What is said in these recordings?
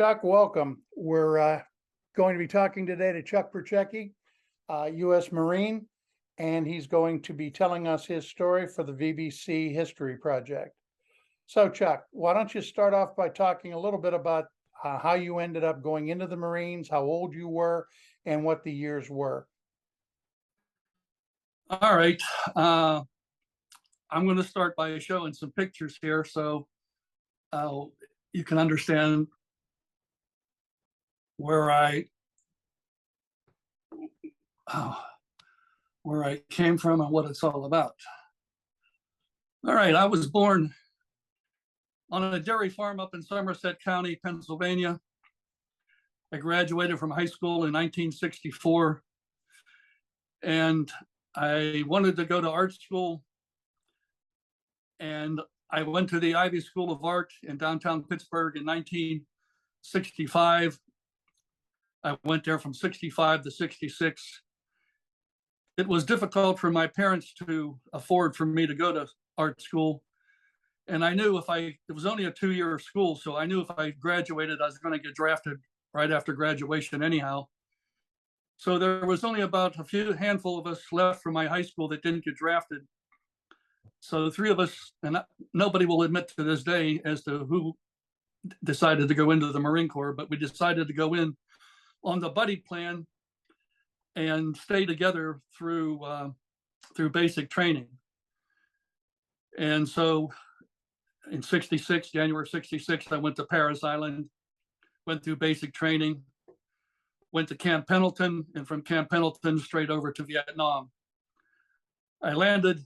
Chuck, welcome. We're going to be talking today to Chuck Percherke, U.S. Marine, and he's going to be telling us his story for the VBC History Project. So, Chuck, why don't you start off by talking a little bit about how you ended up going into the Marines, how old you were, and what the years were. All right. I'm going to start by showing some pictures here so you can understand where I came from and what it's all about. All right, I was born on a dairy farm up in Somerset County, Pennsylvania. I graduated from high school in 1964, and I wanted to go to art school, and I went to the Ivy School of Art in downtown Pittsburgh in 1965. I went there from 65 to 66. It was difficult for my parents to afford for me to go to art school. And I knew it was only a 2-year school, so I knew if I graduated, I was going to get drafted right after graduation anyhow. So there was only about a handful of us left from my high school that didn't get drafted. So the three of us, and nobody will admit to this day as to who decided to go into the Marine Corps, but we decided to go in on the buddy plan and stay together through basic training. And so in January 66, I went to Parris Island, went through basic training, went to Camp Pendleton, and from Camp Pendleton straight over to Vietnam. I landed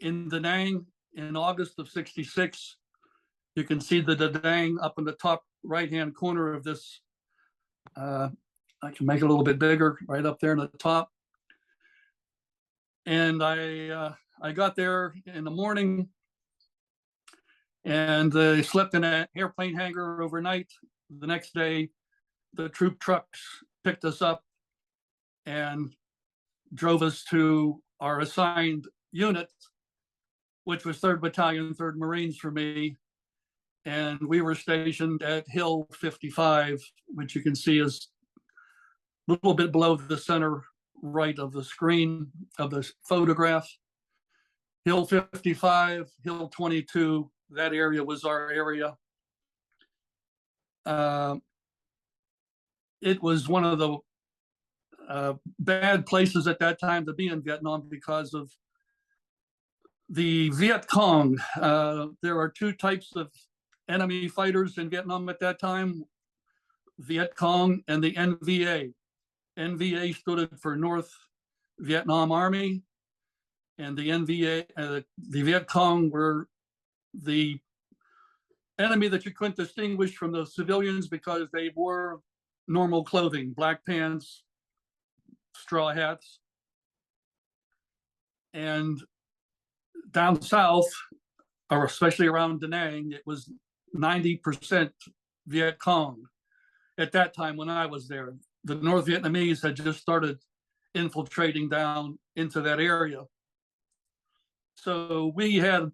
in Danang in August of 66. You can see the Danang up in the top right-hand corner of this. I can make it a little bit bigger right up there in the top. And I got there in the morning and slept in an airplane hangar overnight. The next day, the troop trucks picked us up and drove us to our assigned unit, which was 3rd Battalion, 3rd Marines for me. And we were stationed at Hill 55, which you can see is a little bit below the center right of the screen of the photograph. Hill 55, Hill 22, that area was our area. It was one of the bad places at that time to be in Vietnam because of the Viet Cong. There are 2 types of enemy fighters in Vietnam at that time, Viet Cong and the NVA. NVA stood for North Vietnam Army, and the the Viet Cong were the enemy that you couldn't distinguish from the civilians because they wore normal clothing, black pants, straw hats. And down south, or especially around Danang, it was 90% Viet Cong at that time when I was there. The North Vietnamese had just started infiltrating down into that area. So we had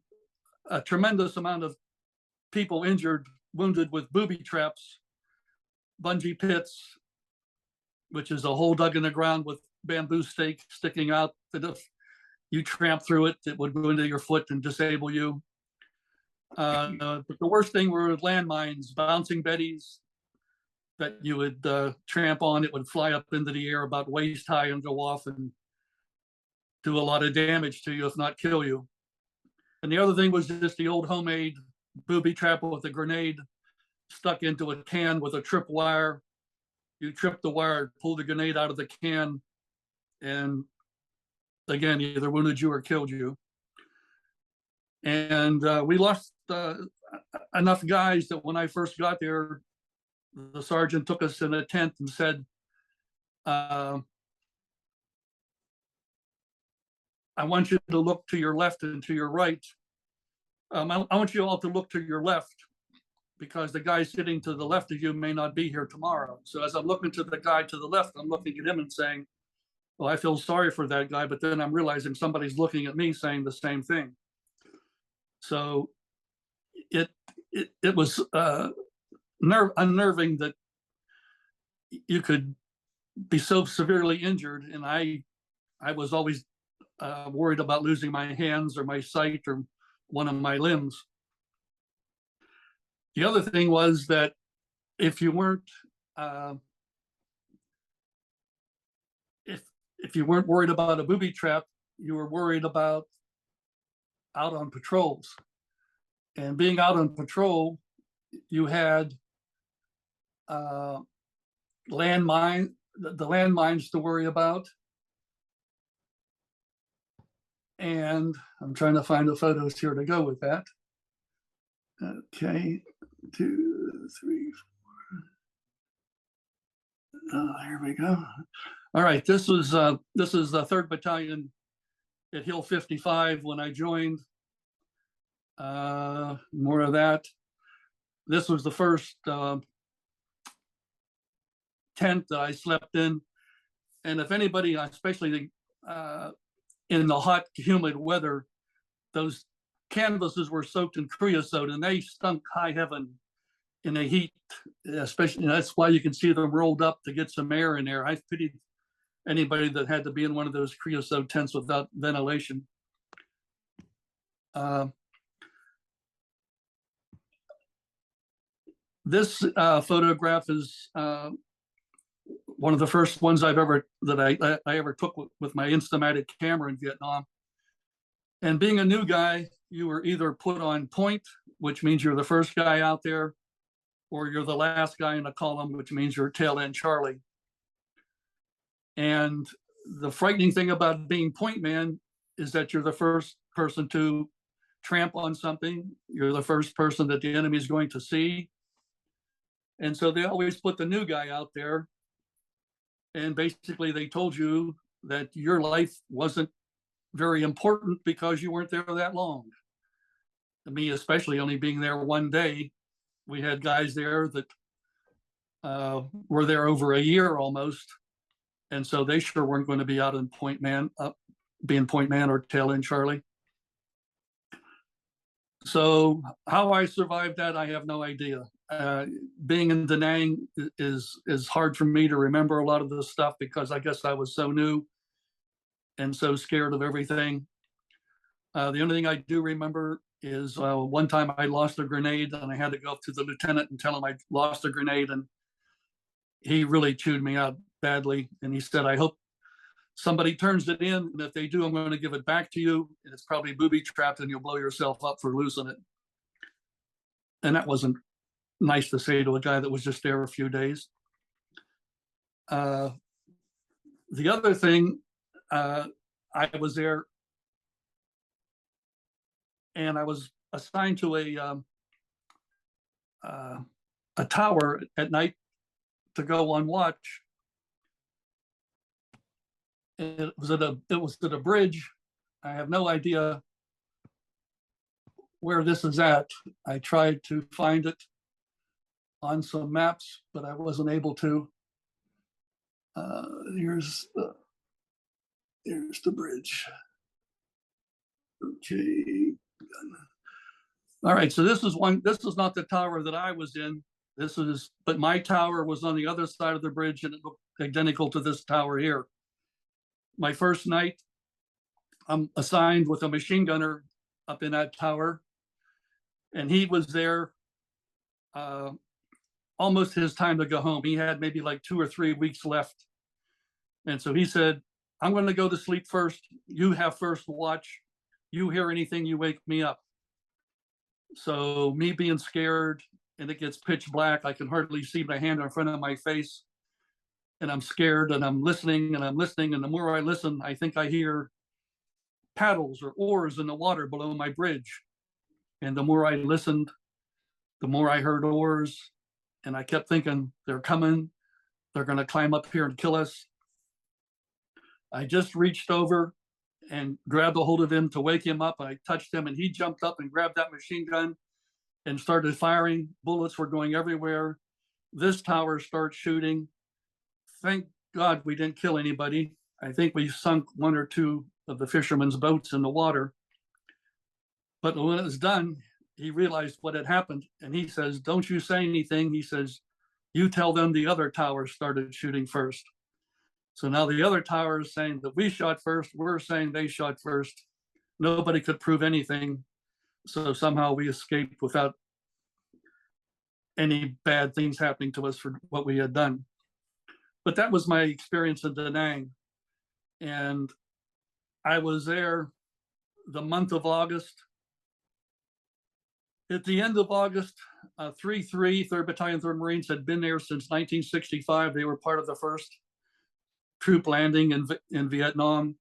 a tremendous amount of people injured, wounded with booby traps, bungee pits, which is a hole dug in the ground with bamboo stakes sticking out that if you tramp through it, it would go into your foot and disable you. But the worst thing were landmines, bouncing betties that you would tramp on. It would fly up into the air about waist high and go off and do a lot of damage to you, if not kill you. And the other thing was just the old homemade booby trap with a grenade stuck into a can with a tripwire. You trip the wire, pull the grenade out of the can, and again, either wounded you or killed you. And we lost enough guys that when I first got there, the sergeant took us in a tent and said, I want you to look to your left and to your right. I want you all to look to your left because the guy sitting to the left of you may not be here tomorrow. So as I'm looking to the guy to the left, I'm looking at him and saying, well, I feel sorry for that guy, but then I'm realizing somebody's looking at me saying the same thing. So it was unnerving that you could be so severely injured. And I was always worried about losing my hands or my sight or one of my limbs. The other thing was that if you weren't if you weren't worried about a booby trap, you were worried about out on patrols. And being out on patrol, you had the landmines to worry about. And I'm trying to find the photos here to go with that. Okay, 2, 3, 4. Here we go. All right, this is the 3rd Battalion at Hill 55 when I joined. More of that. This was the first tent that I slept in. And if anybody, especially in the hot, humid weather, those canvases were soaked in creosote and they stunk high heaven in the heat, especially. That's why you can see them rolled up to get some air in there. I pitied anybody that had to be in one of those creosote tents without ventilation. This photograph is one of the first ones I ever took with my Instamatic camera in Vietnam. And being a new guy, you were either put on point, which means you're the first guy out there, or you're the last guy in a column, which means you're tail end Charlie. And the frightening thing about being point man is that you're the first person to tramp on something. You're the first person that the enemy is going to see. And so they always put the new guy out there. And basically they told you that your life wasn't very important because you weren't there that long. Me, especially only being there one day. We had guys there that were there over a year almost. And so they sure weren't going to be out in point man, being point man or tail end Charlie. So how I survived that, I have no idea. Being in Danang is hard for me to remember a lot of this stuff because I guess I was so new and so scared of everything. The only thing I do remember is one time I lost a grenade and I had to go up to the lieutenant and tell him I lost a grenade, and he really chewed me out badly. And he said, I hope somebody turns it in, and if they do, I'm going to give it back to you. And it's probably booby trapped and you'll blow yourself up for losing it. And that wasn't nice to say to a guy that was just there a few days. The other thing, I was there and I was assigned to a tower at night to go on watch. It was at a bridge. I have no idea where this is at. I tried to find it on some maps, but I wasn't able to. Here's the bridge. Okay. All right, so this is not the tower that I was in. But my tower was on the other side of the bridge and it looked identical to this tower here. My first night, I'm assigned with a machine gunner up in that tower, and he was there almost his time to go home. He had maybe like 2 or 3 weeks left. And so he said, I'm going to go to sleep first. You have first watch. You hear anything, you wake me up. So me being scared, and it gets pitch black, I can hardly see my hand in front of my face. And I'm scared and I'm listening and I'm listening. And the more I listen, I think I hear paddles or oars in the water below my bridge. And the more I listened, the more I heard oars. And I kept thinking, they're coming. They're going to climb up here and kill us. I just reached over and grabbed a hold of him to wake him up. I touched him and he jumped up and grabbed that machine gun and started firing. Bullets were going everywhere. This tower starts shooting. Thank God we didn't kill anybody. I think we sunk 1 or 2 of the fishermen's boats in the water. But when it was done, he realized what had happened. And he says, don't you say anything. He says, you tell them the other towers started shooting first. So now the other tower is saying that we shot first. We're saying they shot first. Nobody could prove anything. So somehow we escaped without any bad things happening to us for what we had done. But that was my experience in Danang. And I was there the month of August. At the end of August, 3-3, 3rd Battalion, 3rd Marines had been there since 1965. They were part of the first troop landing in Vietnam.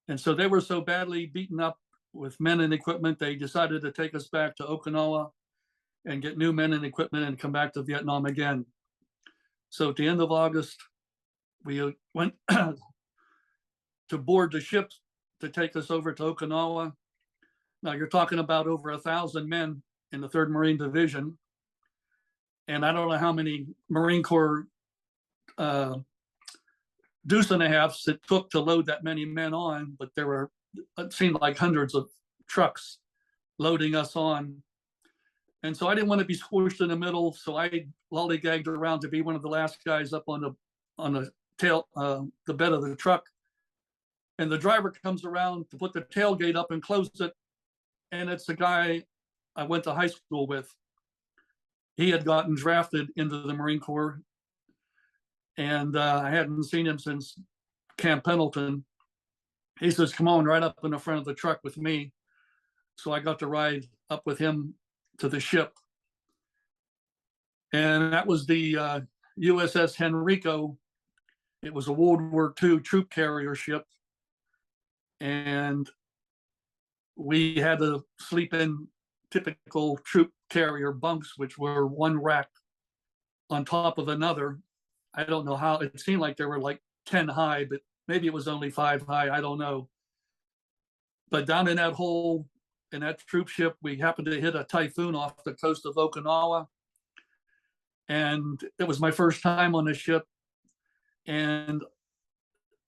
And so they were so badly beaten up with men and equipment, they decided to take us back to Okinawa and get new men and equipment and come back to Vietnam again. So at the end of August, we went to board the ship to take us over to Okinawa. Now you're talking about over 1,000 men in the 3rd Marine Division. And I don't know how many Marine Corps deuce and a halves it took to load that many men on, but there were, it seemed like hundreds of trucks loading us on. And so I didn't want to be squished in the middle. So I lollygagged around to be one of the last guys up on the tail, the bed of the truck. And the driver comes around to put the tailgate up and close it. And it's a guy I went to high school with. He had gotten drafted into the Marine Corps. And I hadn't seen him since Camp Pendleton. He says, come on, right up in the front of the truck with me. So I got to ride up with him to the ship. And that was the USS Henrico. It was a World War II troop carrier ship. And we had to sleep in typical troop carrier bunks, which were one rack on top of another. I don't know how, it seemed like there were like 10 high, but maybe it was only 5 high, I don't know. But down in that hole, in that troop ship, we happened to hit a typhoon off the coast of Okinawa. And it was my first time on the ship. And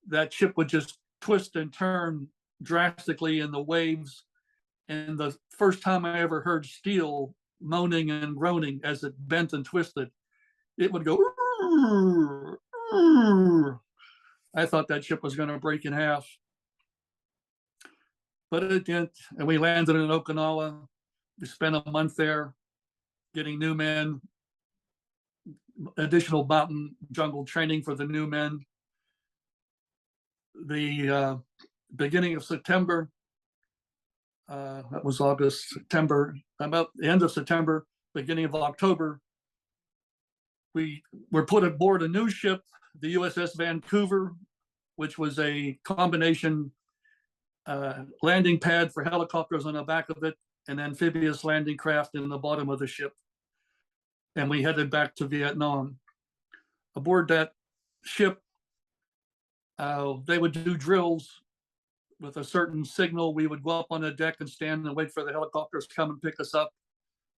that ship would just twist and turn drastically in the waves. And the first time I ever heard steel moaning and groaning as it bent and twisted, it would go, I thought that ship was going to break in half. But it didn't. And we landed in Okinawa. We spent a month there getting new men, additional mountain jungle training for the new men. The beginning of September, that was August, September, about the end of September, beginning of October, we were put aboard a new ship, the USS Vancouver, which was a combination landing pad for helicopters on the back of it, and amphibious landing craft in the bottom of the ship. And we headed back to Vietnam. Aboard that ship, they would do drills with a certain signal. We would go up on the deck and stand and wait for the helicopters to come and pick us up.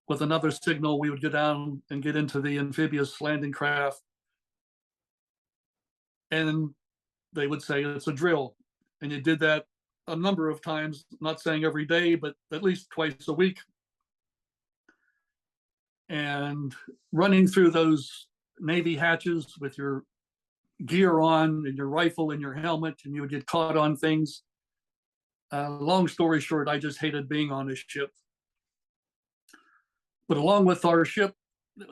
With another signal, we would go down and get into the amphibious landing craft. And they would say it's a drill. And you did that a number of times, not saying every day, but at least twice a week. And running through those Navy hatches with your gear on and your rifle and your helmet, and you would get caught on things. Long story short, I just hated being on this ship. But along with our ship,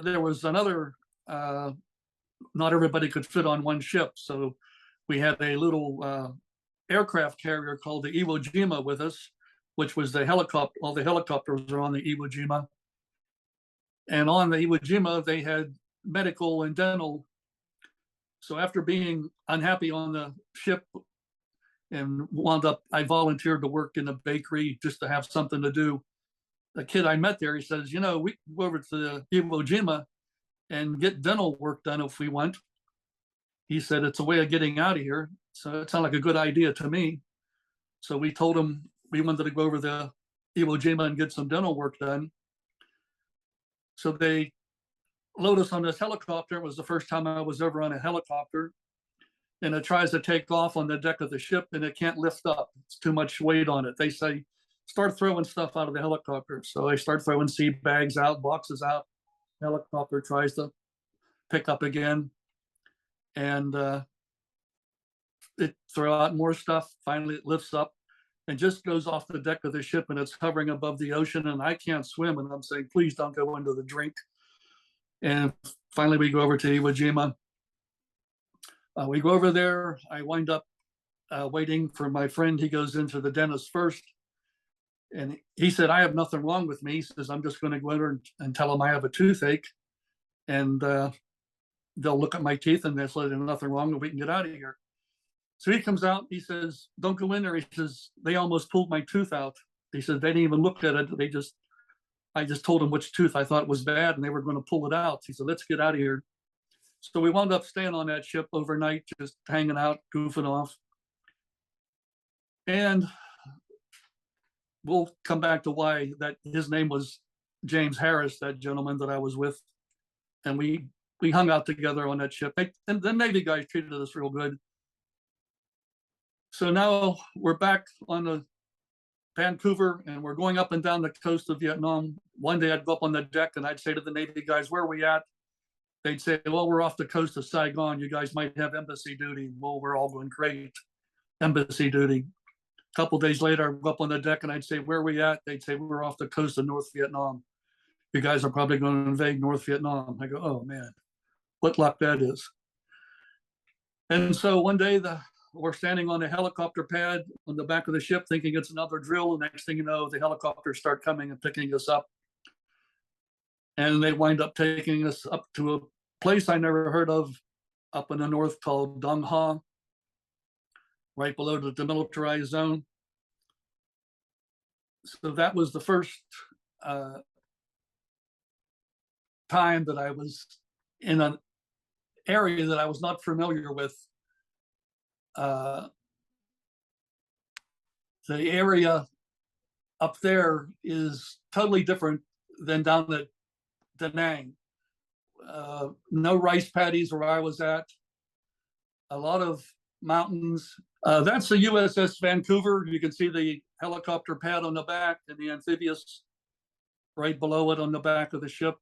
there was another, not everybody could fit on one ship. So we had a little aircraft carrier called the Iwo Jima with us, which was the helicopter, all the helicopters are on the Iwo Jima. And on the Iwo Jima, they had medical and dental. So after being unhappy on the ship and wound up, I volunteered to work in a bakery just to have something to do. The kid I met there, he says, you know, we can go over to the Iwo Jima and get dental work done if we want. He said, it's a way of getting out of here. So it sounded like a good idea to me. So we told him we wanted to go over the Iwo Jima and get some dental work done. So they load us on this helicopter. It was the first time I was ever on a helicopter. And it tries to take off on the deck of the ship and it can't lift up. It's too much weight on it. They say, start throwing stuff out of the helicopter. So I start throwing seed bags out, boxes out. Helicopter tries to pick up again. And it throw out more stuff. Finally, it lifts up and just goes off the deck of the ship, and it's hovering above the ocean, and I can't swim. And I'm saying, please don't go into the drink. And finally, we go over to Iwo Jima. We go over there. I wind up waiting for my friend. He goes into the dentist first. And he said, I have nothing wrong with me. He says, I'm just going to go over and tell him I have a toothache. And they'll look at my teeth and they'll say there's nothing wrong and we can get out of here. So he comes out. He says, don't go in there. He says, they almost pulled my tooth out. He said, they didn't even look at it. I just told them which tooth I thought was bad and they were going to pull it out. He said, let's get out of here. So we wound up staying on that ship overnight, just hanging out, goofing off. And we'll come back to why that his name was James Harris, that gentleman that I was with. And we hung out together on that ship. And the Navy guys treated us real good. So now we're back on the Vancouver and we're going up and down the coast of Vietnam. One day I'd go up on the deck and I'd say to the Navy guys, where are we at? They'd say, well, we're off the coast of Saigon. You guys might have embassy duty. Well, we're all going, great, embassy duty. A couple of days later, I'd go up on the deck and I'd say, where are we at? They'd say, we're off the coast of North Vietnam. You guys are probably going to invade North Vietnam. I go, oh man, what luck that is. And so one day we're standing on a helicopter pad on the back of the ship thinking it's another drill. The next thing you know, the helicopters start coming and picking us up. And they wind up taking us up to a place I never heard of up in the north called Dong Ha, right below the demilitarized zone. So that was the first time that I was in an area that I was not familiar with. The area up there is totally different than down at Danang. No rice paddies where I was at. A lot of mountains. That's the USS Vancouver. You can see the helicopter pad on the back and the amphibious right below it on the back of the ship.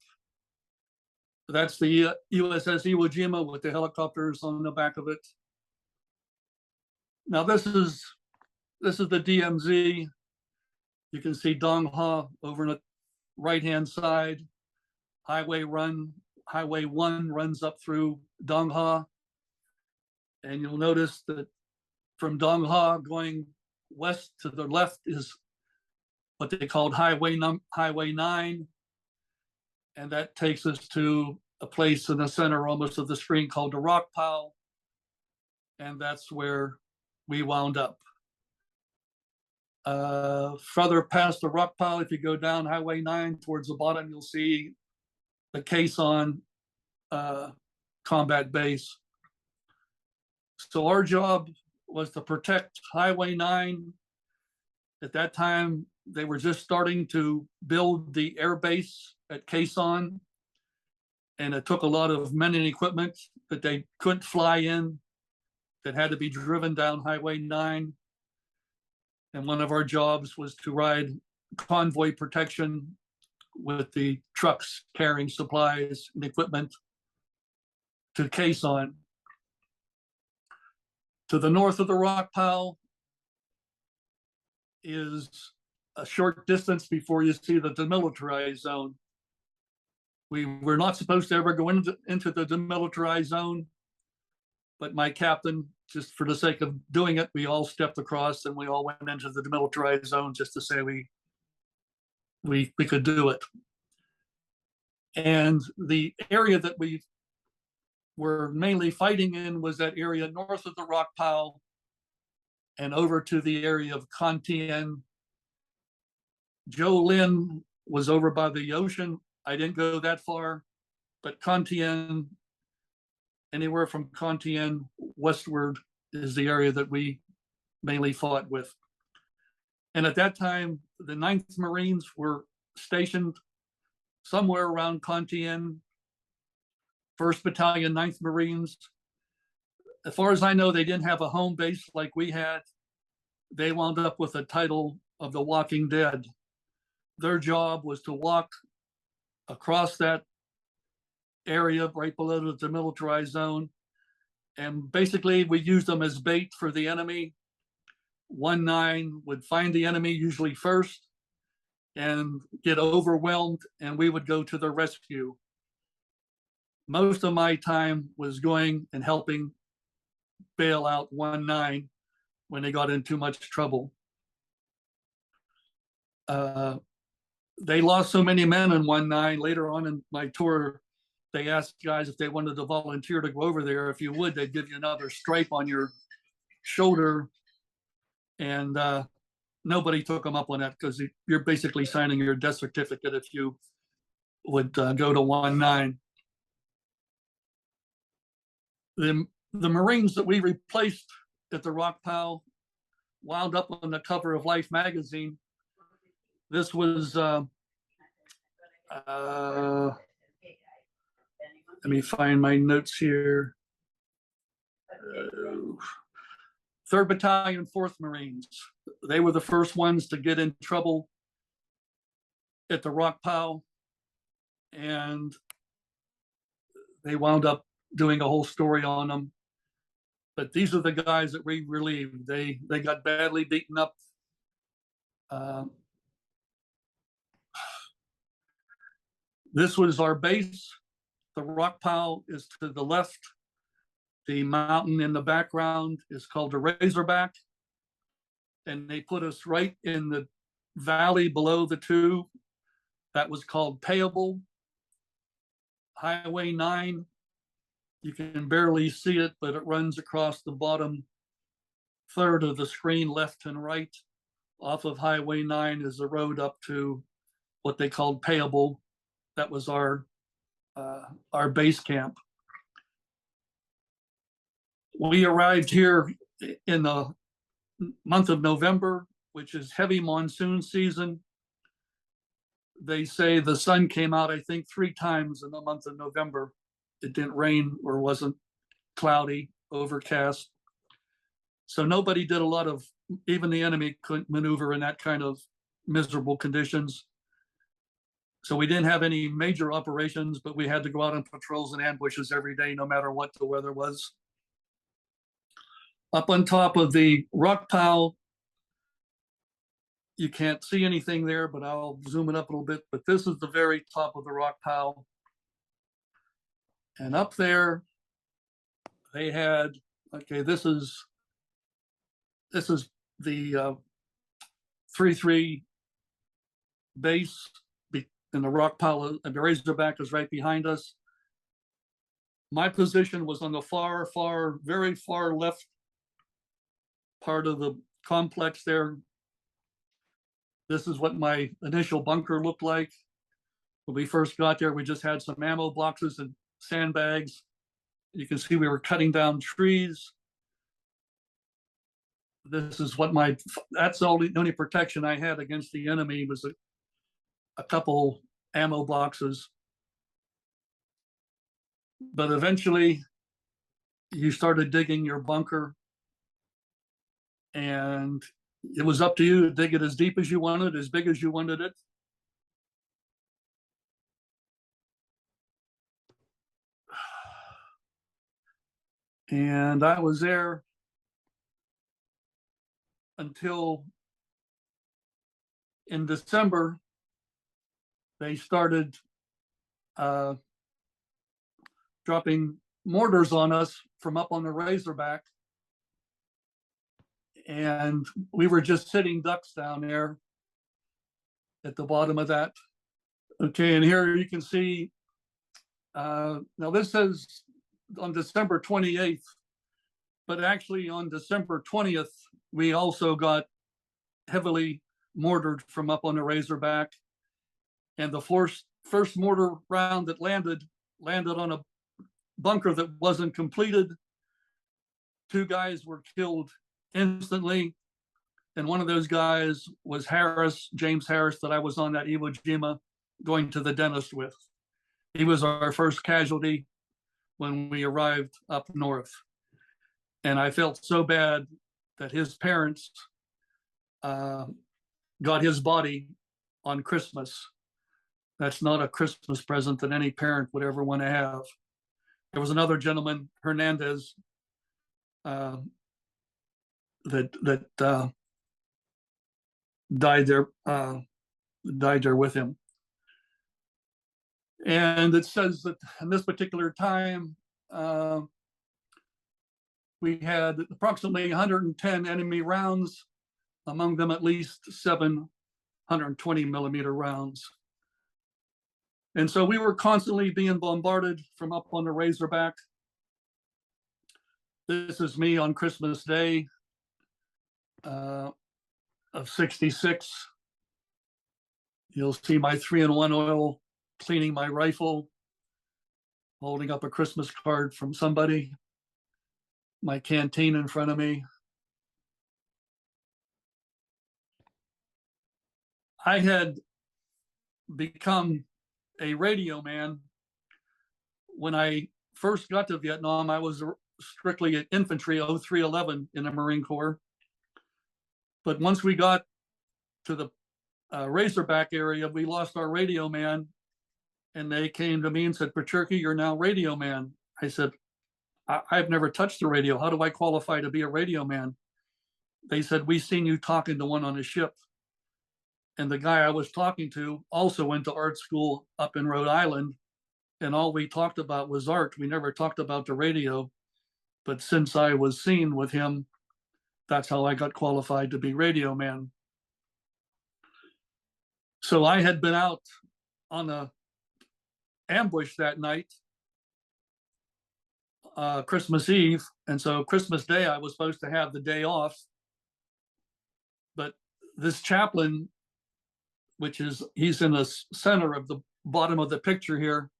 That's the USS Iwo Jima with the helicopters on the back of it. Now this is the DMZ. You can see Dong Ha over on the right-hand side. Highway 1 runs up through Dong Ha. And you'll notice that from Dong Ha going west to the left is what they called Highway 9. And that takes us to a place in the center almost of the screen called the Rock Pile. And that's where we wound up. Further past the Rock Pile, if you go down Highway 9 towards the bottom, you'll see the Quezon combat base. So our job was to protect Highway 9. At that time, they were just starting to build the air base at Quezon. And it took a lot of men and equipment that they couldn't fly in, that had to be driven down Highway 9. And one of our jobs was to ride convoy protection with the trucks carrying supplies and equipment to Quezon. To the north of the Rock Pile is a short distance before you see the demilitarized zone. We were not supposed to ever go into the demilitarized zone, but my captain, just for the sake of doing it, we all stepped across and we all went into the demilitarized zone just to say we could do it. And the area that we were mainly fighting in was that area north of the Rock Pile and over to the area of Con Tien. Joe Lin was over by the ocean. I didn't go that far, but Con Tien, anywhere from Con Tien westward is the area that we mainly fought with. And at that time, the 9th Marines were stationed somewhere around Con Tien, 1st Battalion, 9th Marines. As far as I know, they didn't have a home base like we had. They wound up with the title of the Walking Dead. Their job was to walk across that area right below the demilitarized zone. And basically we used them as bait for the enemy. 1-9 would find the enemy usually first and get overwhelmed, and we would go to the rescue. Most of my time was going and helping bail out 1-9 when they got in too much trouble. They lost so many men in 1-9. Later on in my tour, they asked guys if they wanted to volunteer to go over there. If you would, they'd give you another stripe on your shoulder. And nobody took them up on that, because you're basically signing your death certificate if you would go to 1-9. The Marines that we replaced at the Rock Pow wound up on the cover of Life magazine. This was, let me find my notes here. 3rd Battalion, 4th Marines. They were the first ones to get in trouble at the Rock Pow, and they wound up doing a whole story on them. But these are the guys that we relieved. They got badly beaten up. This was our base. The Rock Pow is to the left. The mountain in the background is called the Razorback. And they put us right in the valley below the two. That was called Payable. Highway 9. You can barely see it, but it runs across the bottom third of the screen, left and right. Off of Highway 9 is the road up to what they called Payable. That was our base camp. We arrived here in the month of November, which is heavy monsoon season. They say the sun came out, I think, 3 times in the month of November. It didn't rain or wasn't cloudy, overcast. So nobody did a lot of, even the enemy couldn't maneuver in that kind of miserable conditions. So we didn't have any major operations, but we had to go out on patrols and ambushes every day, no matter what the weather was. Up on top of the Rock Pow, you can't see anything there, but I'll zoom it up a little bit. But this is the very top of the Rock Pow. And up there, they had, okay, this is the 3-3 base, and the Rock Pow, and the Razorback is right behind us. My position was on the very far left part of the complex there. This is what my initial bunker looked like. When we first got there, we just had some ammo boxes and sandbags. You can see we were cutting down trees. This is what that's the only protection I had against the enemy, was a couple ammo boxes. But eventually you started digging your bunker, and it was up to you to dig it as deep as you wanted, as big as you wanted it. And I was there until in December, they started dropping mortars on us from up on the Razorback. And we were just sitting ducks down there at the bottom of that. Okay, and here you can see, now this says on December 28th, but actually on December 20th, we also got heavily mortared from up on the Razorback. And the first mortar round that landed on a bunker that wasn't completed. 2 guys were killed instantly. And one of those guys was James Harris, that I was on that Iwo Jima going to the dentist with. He was our first casualty when we arrived up north. And I felt so bad that his parents got his body on Christmas. That's not a Christmas present that any parent would ever want to have. There was another gentleman, Hernandez, that died there with him. And it says that in this particular time, we had approximately 110 enemy rounds, among them at least 720 millimeter rounds. And so we were constantly being bombarded from up on the Razorback. This is me on Christmas Day of '66. You'll see my 3-in-1 oil cleaning my rifle, holding up a Christmas card from somebody, my canteen in front of me. I had become a radio man. When I first got to Vietnam, I was strictly at infantry 0311 in the Marine Corps. But once we got to the Razorback area, we lost our radio man, and they came to me and said, "Percherke, you're now radio man." I said, I've never touched the radio. How do I qualify to be a radio man? They said, "We seen you talking to one on a ship." And the guy I was talking to also went to art school up in Rhode Island, and all we talked about was art. We never talked about the radio. But since I was seen with him, that's how I got qualified to be radio man. So I had been out on a ambush that night, Christmas Eve. And so Christmas Day, I was supposed to have the day off. But this chaplain, he's in the center of the bottom of the picture here,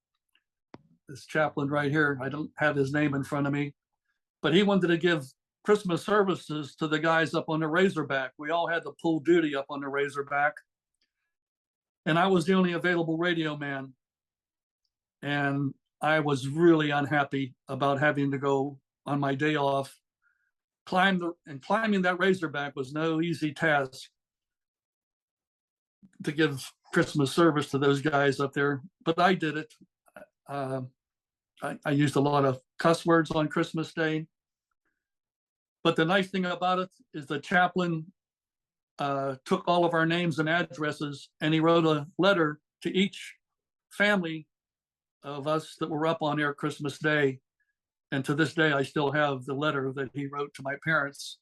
this chaplain right here, I don't have his name in front of me, but he wanted to give Christmas services to the guys up on the Razorback. We all had to pull duty up on the Razorback. And I was the only available radio man. And I was really unhappy about having to go on my day off. Climbing that Razorback was no easy task to give Christmas service to those guys up there, but I did it. I used a lot of cuss words on Christmas Day. But the nice thing about it is the chaplain took all of our names and addresses, and he wrote a letter to each family of us that were up on there Christmas Day. And to this day, I still have the letter that he wrote to my parents.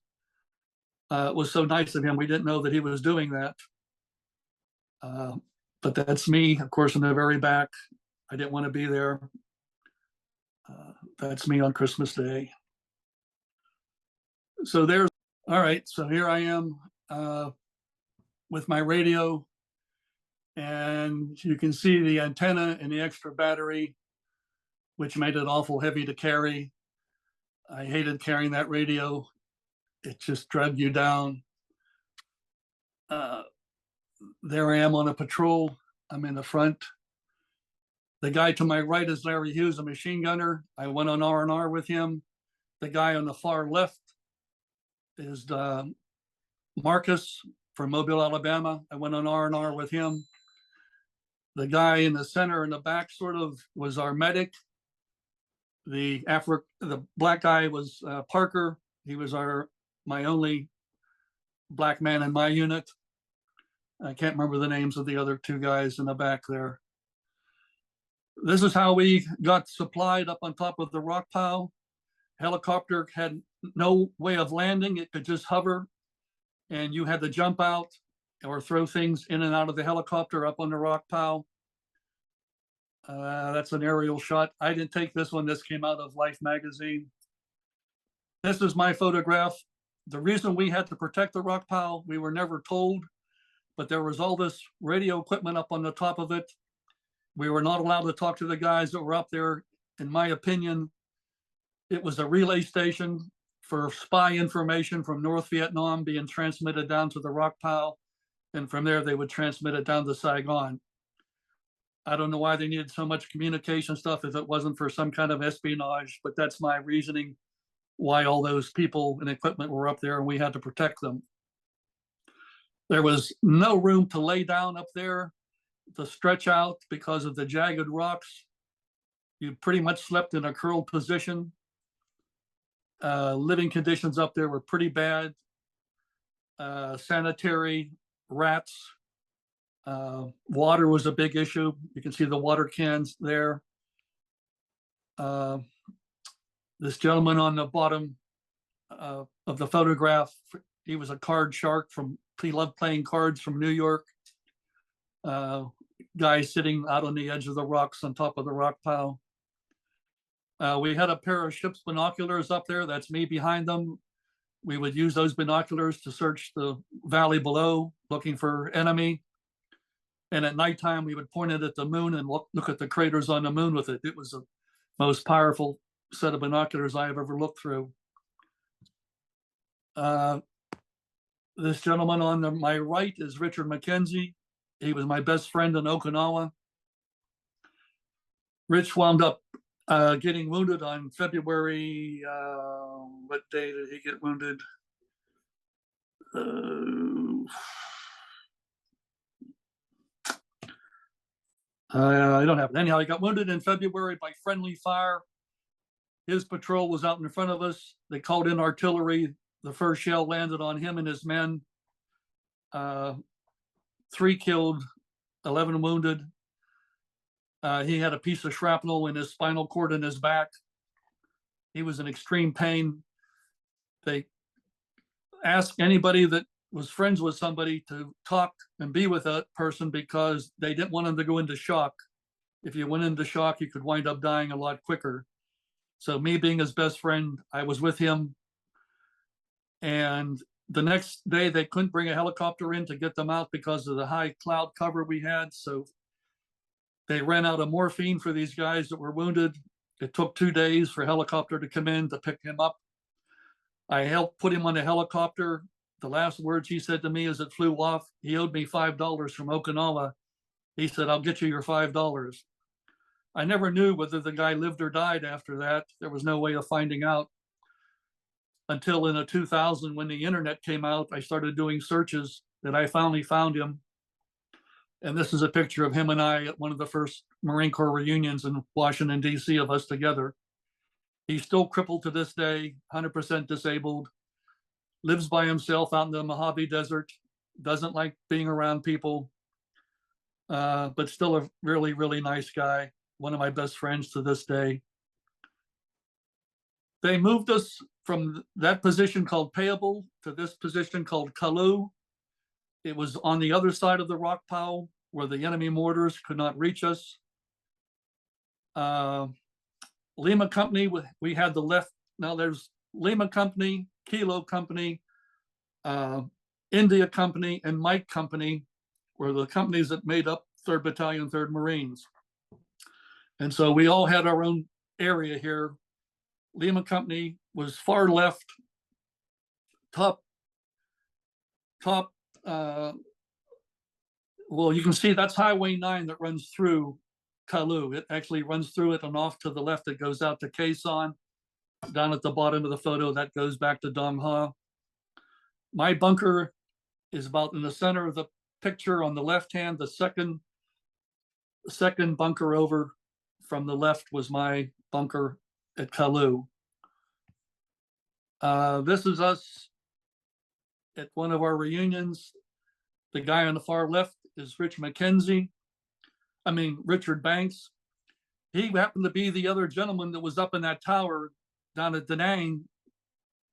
It was so nice of him. We didn't know that he was doing that. But that's me, of course, in the very back. I didn't want to be there. That's me on Christmas Day. So all right, so here I am with my radio, and you can see the antenna and the extra battery, which made it awful heavy to carry. I hated carrying that radio. It just dragged you down. There I am on a patrol. I'm in the front. The guy to my right is Larry Hughes, a machine gunner. I went on R&R with him. The guy on the far left is Marcus from Mobile, Alabama. I went on R&R with him. The guy in the center in the back sort of was our medic. The black guy was Parker. He was my only black man in my unit. I can't remember the names of the other two guys in the back there. This is how we got supplied up on top of the rock pile. Helicopter had no way of landing. It could just hover, and you had to jump out or throw things in and out of the helicopter up on the rock pile. That's an aerial shot. I didn't take this one. This came out of Life magazine. This is my photograph. The reason we had to protect the rock pile, we were never told, but there was all this radio equipment up on the top of it. We were not allowed to talk to the guys that were up there. In my opinion, it was a relay station for spy information from North Vietnam being transmitted down to the rock pile. And from there, they would transmit it down to Saigon. I don't know why they needed so much communication stuff if it wasn't for some kind of espionage, but that's my reasoning why all those people and equipment were up there and we had to protect them. There was no room to lay down up there. the stretch out because of the jagged rocks. You pretty much slept in a curled position. Living conditions up there were pretty bad. Sanitary, rats, water was a big issue. You can see the water cans there. This gentleman on the bottom of the photograph, he was a card shark he loved playing cards from New York. Guy sitting out on the edge of the rocks on top of the rock pile. We had a pair of ship's binoculars up there. That's me behind them. We would use those binoculars to search the valley below, looking for enemy. And at nighttime, we would point it at the moon and look at the craters on the moon with it. It was the most powerful set of binoculars I have ever looked through. This gentleman on my right is Richard Mackenzie. He was my best friend in Okinawa. Rich wound up getting wounded on February, what day did he get wounded? I don't have it. Anyhow, he got wounded in February by friendly fire. His patrol was out in front of us. They called in artillery. The first shell landed on him and his men. 3 killed, 11 wounded. He had a piece of shrapnel in his spinal cord in his back. He was in extreme pain. They asked anybody that was friends with somebody to talk and be with that person because they didn't want him to go into shock. If you went into shock, you could wind up dying a lot quicker. So me being his best friend, I was with him. And the next day they couldn't bring a helicopter in to get them out because of the high cloud cover we had. So they ran out of morphine for these guys that were wounded. It took 2 days for a helicopter to come in to pick him up. I helped put him on a helicopter. The last words he said to me as it flew off, he owed me $5 from Okinawa. He said, "I'll get you your $5. I never knew whether the guy lived or died after that. There was no way of finding out. Until in 2000, when the internet came out, I started doing searches and I finally found him. And this is a picture of him and I at one of the first Marine Corps reunions in Washington, D.C. of us together. He's still crippled to this day, 100% disabled, lives by himself out in the Mojave Desert, doesn't like being around people, but still a really, really nice guy, one of my best friends to this day. They moved us from that position called payable to this position called Kalu. It was on the other side of the rock pile where the enemy mortars could not reach us. Lima Company, we had the left. Now there's Lima Company, Kilo Company, India Company, and Mike Company were the companies that made up 3rd Battalion, 3rd Marines. And so we all had our own area here. Lima Company was far left, top, well, you can see that's Highway 9 that runs through Kalu. It actually runs through it, and off to the left, it goes out to Quezon. Down at the bottom of the photo, that goes back to Dong Ha. My bunker is about in the center of the picture on the left hand. The second bunker over from the left was my bunker at Kalu. This is us at one of our reunions. The guy on the far left is Richard Banks. He happened to be the other gentleman that was up in that tower down at Danang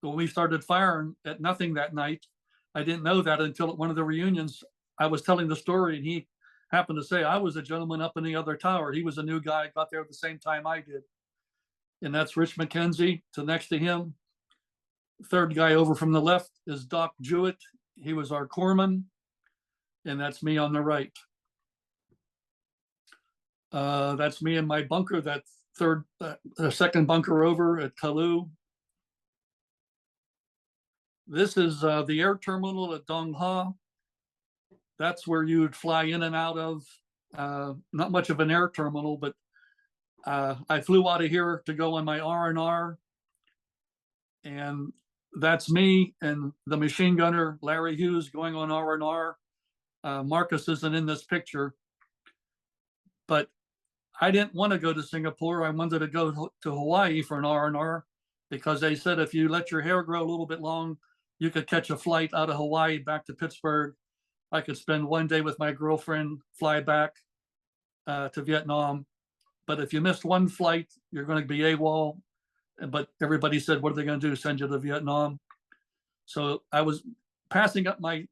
when we started firing at nothing that night. I didn't know that until at one of the reunions. I was telling the story and he happened to say, I was a gentleman up in the other tower. He was a new guy, got there at the same time I did. And that's Rich Mackenzie. To next to him, third guy over from the left is Doc Jewett. He was our corpsman. And that's me on the right. That's me in my bunker, that second bunker over at Kalu. This is the air terminal at Dong Ha. That's where you would fly in and out of. Not much of an air terminal, but I flew out of here to go on my R&R. And that's me and the machine gunner, Larry Hughes, going on R&R. Marcus isn't in this picture. But I didn't want to go to Singapore. I wanted to go to Hawaii for an R&R because they said if you let your hair grow a little bit long, you could catch a flight out of Hawaii back to Pittsburgh. I could spend one day with my girlfriend, fly back to Vietnam. But if you missed one flight, you're going to be AWOL. But everybody said, what are they going to do? Send you to Vietnam? So I was passing up my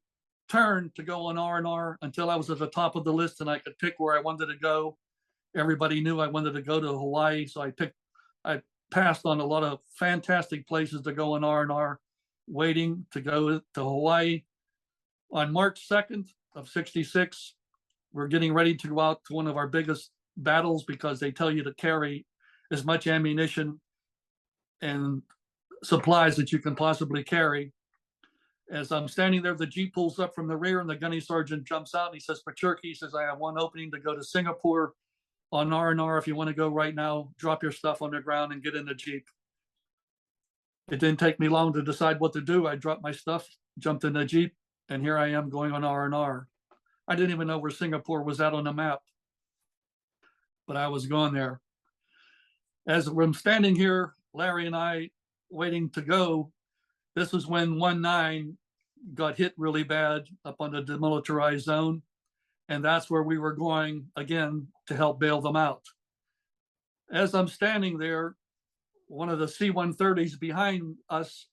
turn to go on R&R until I was at the top of the list and I could pick where I wanted to go. Everybody knew I wanted to go to Hawaii. So I passed on a lot of fantastic places to go on R&R, waiting to go to Hawaii. On March 2nd of 66, we're getting ready to go out to one of our biggest battles because they tell you to carry as much ammunition and supplies that you can possibly carry. As I'm standing there, the Jeep pulls up from the rear and the gunny sergeant jumps out and he says, Percherke, he says, I have one opening to go to Singapore on R&R. If you want to go right now, drop your stuff on the ground and get in the Jeep. It didn't take me long to decide what to do. I dropped my stuff, jumped in the Jeep, and here I am going on R&R. I didn't even know where Singapore was at on the map, but I was going there. As I'm standing here, Larry and I waiting to go, this is when 19 got hit really bad up on the demilitarized zone. And that's where we were going again to help bail them out. As I'm standing there, one of the C-130s behind us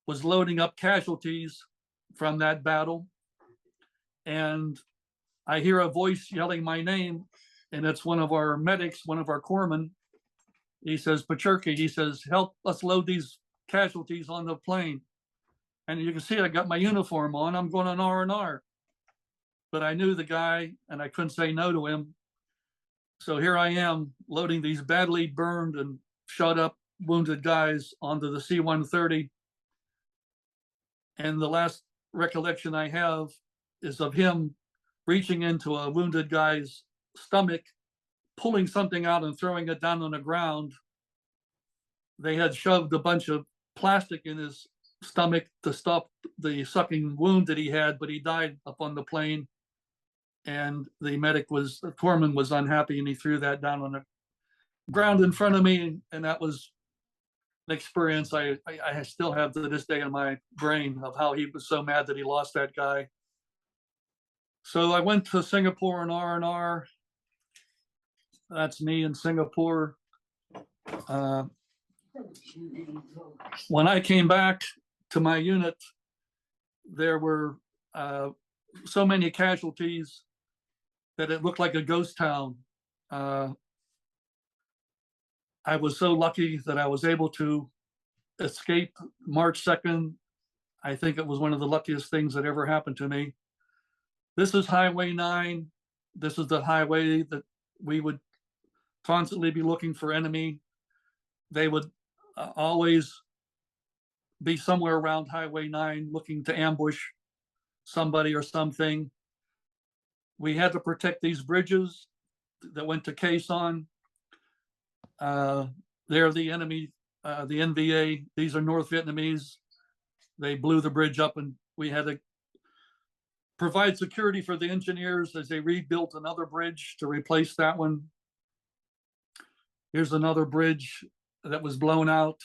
was loading up casualties from that battle. And I hear a voice yelling my name, and it's one of our medics, one of our corpsmen. He says, Percherke, he says, help us load these casualties on the plane. And you can see I got my uniform on. I'm going on R&R. But I knew the guy and I couldn't say no to him. So here I am loading these badly burned and shot up wounded guys onto the C-130. And the last recollection I have is of him reaching into a wounded guy's stomach, pulling something out and throwing it down on the ground. They had shoved a bunch of plastic in his stomach to stop the sucking wound that he had, but he died up on the plane. And the corpsman was unhappy and he threw that down on the ground in front of me. And that was an experience I still have to this day in my brain of how he was so mad that he lost that guy. So I went to Singapore and R&R. That's me in Singapore. When I came back to my unit, there were so many casualties that it looked like a ghost town. I was so lucky that I was able to escape March 2nd. I think it was one of the luckiest things that ever happened to me. This is Highway 9. This is the highway that we would constantly be looking for enemy. They would always be somewhere around Highway 9 looking to ambush somebody or something. We had to protect these bridges that went to Quai Son. They're the enemy, the NVA. These are North Vietnamese. They blew the bridge up and we had to provide security for the engineers as they rebuilt another bridge to replace that one. Here's another bridge that was blown out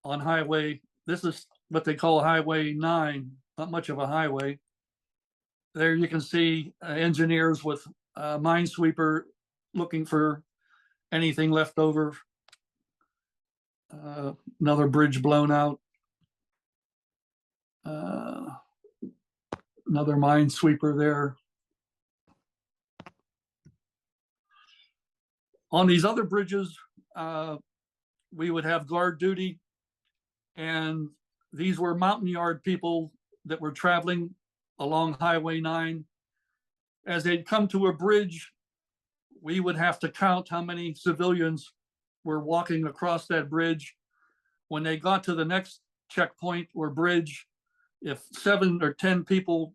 on highway. This is what they call Highway 9, not much of a highway. There you can see engineers with a minesweeper looking for anything left over. Another bridge blown out. Another minesweeper there. On these other bridges, we would have guard duty, and these were mountain yard people that were traveling along Highway 9. As they'd come to a bridge, we would have to count how many civilians were walking across that bridge. When they got to the next checkpoint or bridge, if 7 or 10 people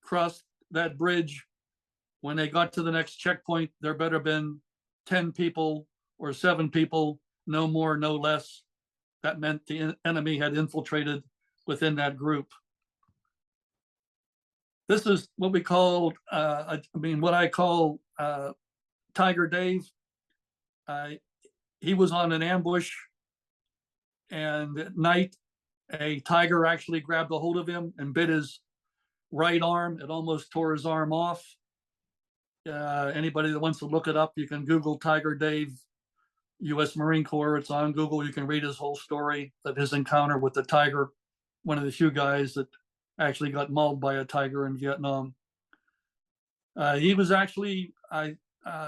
crossed that bridge, when they got to the next checkpoint, there better have been 10 people or 7 people, no more, no less. That meant the enemy had infiltrated within that group. This is what we called, what I call Tiger Dave. He was on an ambush, and at night, a tiger actually grabbed a hold of him and bit his right arm. It almost tore his arm off. Anybody that wants to look it up, you can Google Tiger Dave, U.S. Marine Corps. It's on Google. You can read his whole story of his encounter with the tiger, one of the few guys that actually got mauled by a tiger in Vietnam. He was actually,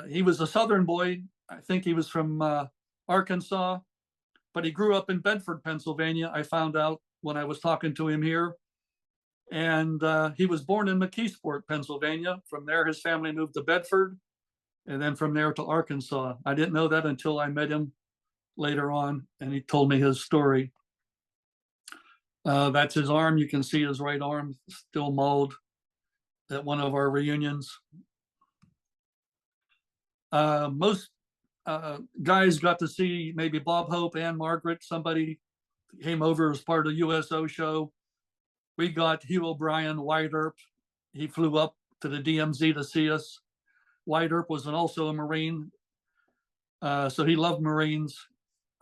he was a Southern boy. I think he was from Arkansas, but he grew up in Bedford, Pennsylvania. I found out when I was talking to him here. And he was born in McKeesport, Pennsylvania. From there, his family moved to Bedford, and then from there to Arkansas. I didn't know that until I met him later on, and he told me his story. That's his arm. You can see his right arm still mauled at one of our reunions. Most guys got to see maybe Bob Hope and Margaret. Somebody came over as part of the USO show. We got Hugh O'Brien, White Earp. He flew up to the DMZ to see us. White Earp was also a Marine, so he loved Marines.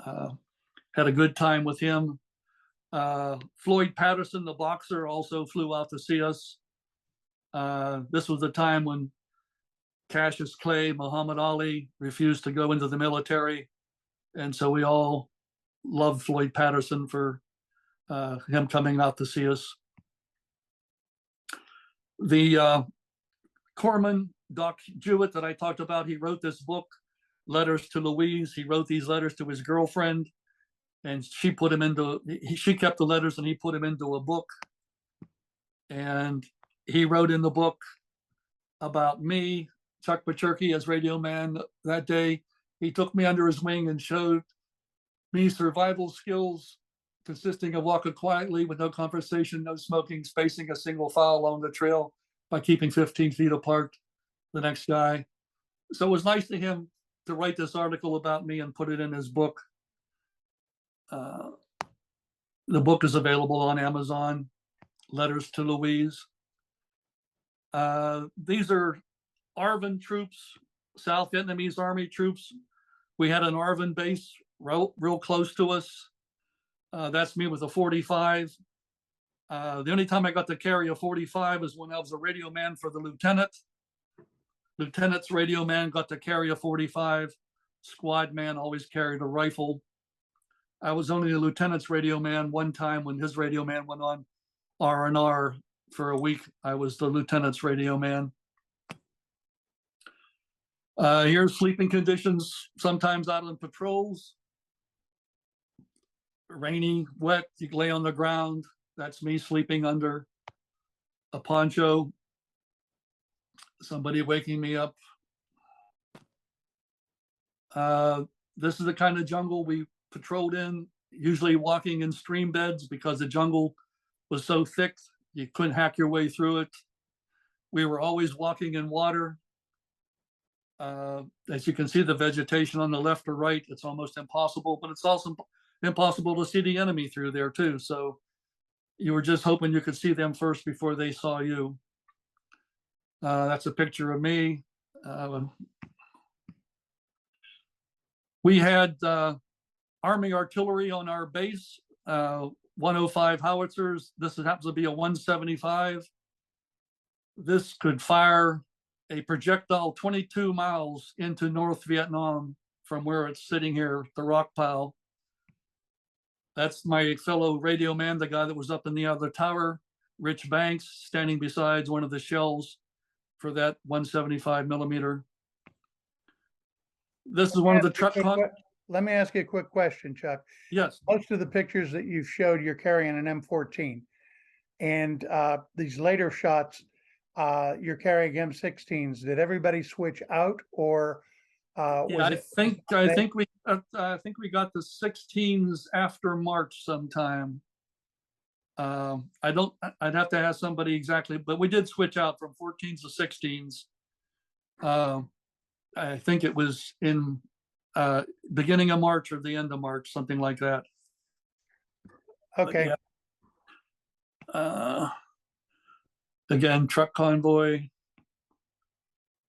Had a good time with him. Floyd Patterson, the boxer, also flew out to see us. This was the time when Cassius Clay, Muhammad Ali refused to go into the military, and so we all loved Floyd Patterson for him coming out to see us. The corpsman, Doc Jewett, that I talked about, he wrote this book, Letters to Louise. He wrote these letters to his girlfriend, and she put him into, she kept the letters and he put him into a book. And he wrote in the book about me, Chuck Percherke, as radio man that day. He took me under his wing and showed me survival skills consisting of walking quietly with no conversation, no smoking, spacing a single file along the trail by keeping 15 feet apart the next guy. So it was nice to him to write this article about me and put it in his book. The book is available on Amazon, Letters to Louise. These are ARVN troops, South Vietnamese Army troops. We had an ARVN base real close to us. That's me with a 45. The only time I got to carry a 45 is when I was a radio man for the lieutenant. Lieutenant's radio man got to carry a 45. Squad man always carried a rifle. I was only a lieutenant's radio man one time when his radio man went on R&R for a week. I was the lieutenant's radio man. Here's sleeping conditions, sometimes out on patrols. Rainy, wet, you lay on the ground. That's me sleeping under a poncho. Somebody waking me up. This is the kind of jungle we patrolled in, usually walking in stream beds because the jungle was so thick, you couldn't hack your way through it. We were always walking in water. As you can see, the vegetation on the left or right, it's almost impossible, but it's also impossible to see the enemy through there too. So you were just hoping you could see them first before they saw you. That's a picture of me. We had Army artillery on our base, 105 howitzers. This happens to be a 175. This could fire a projectile 22 miles into North Vietnam from where it's sitting here, the rock pile. That's my fellow radio man, the guy that was up in the other tower, Rich Banks, standing beside one of the shells for that 175 millimeter. This is one of the truck. Let me ask you a quick question, Chuck. Yes. Most of the pictures that you've showed, you're carrying an M14. And these later shots, you're carrying M16s. Did everybody switch out, or I think we got the 16s after March sometime. I'd have to ask somebody exactly, but we did switch out from 14s to 16s. I think it was in beginning of March or the end of March, something like that. Okay. Again, truck convoy.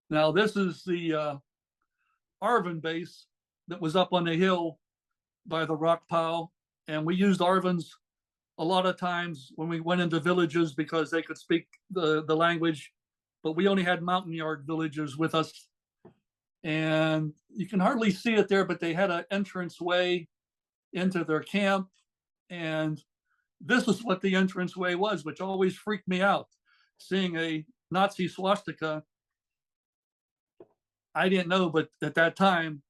Now this is the Arvin base that was up on the hill by the rock pile. And we used Arvins a lot of times when we went into villages because they could speak the language, but we only had mountain yard villagers with us. And you can hardly see it there, but they had an entrance way into their camp. And this is what the entrance way was, which always freaked me out. Seeing a Nazi swastika, I didn't know, but at that time,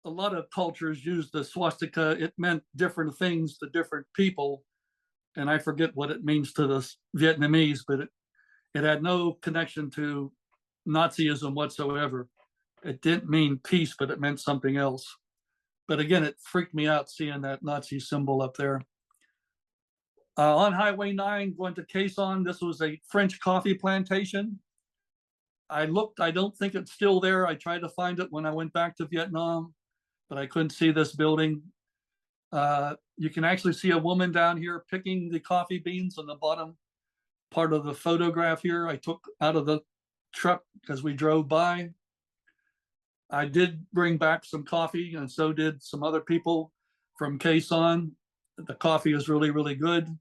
a lot of cultures used the swastika. It meant different things to different people. And I forget what it means to the Vietnamese, but it had no connection to Nazism whatsoever. It didn't mean peace, but it meant something else. But again, it freaked me out seeing that Nazi symbol up there. On Highway 9, going to Quezon, this was a French coffee plantation. I looked, I don't think it's still there. I tried to find it when I went back to Vietnam, but I couldn't see this building. You can actually see a woman down here picking the coffee beans on the bottom part of the photograph here. I took out of the truck because we drove by. I did bring back some coffee, and so did some other people from Quezon. The coffee is really, really good.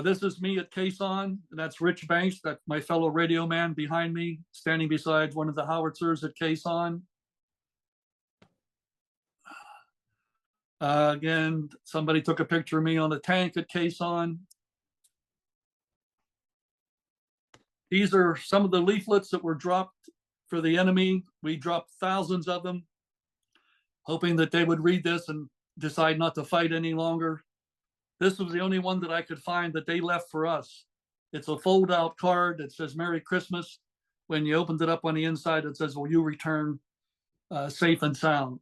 This is me at Quezon. That's Rich Banks, that's my fellow radio man behind me, standing beside one of the howitzers at Quezon. Again, somebody took a picture of me on the tank at Quezon. These are some of the leaflets that were dropped for the enemy. We dropped thousands of them, hoping that they would read this and decide not to fight any longer. This was the only one that I could find that they left for us. It's a fold-out card that says Merry Christmas. When you opened it up on the inside, it says, will you return safe and sound?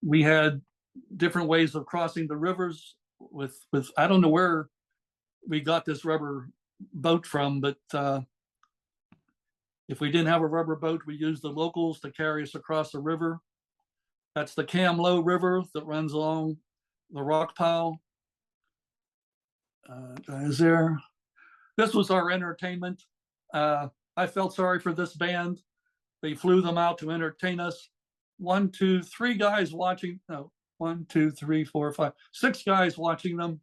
We had different ways of crossing the rivers with I don't know where we got this rubber boat from, but if we didn't have a rubber boat, we used the locals to carry us across the river. That's the Cam Lo River that runs along the rock pile. Is there? This was our entertainment. I felt sorry for this band. They flew them out to entertain us. 1, 2, 3 guys watching. No, 1, 2, 3, 4, 5, 6 guys watching them.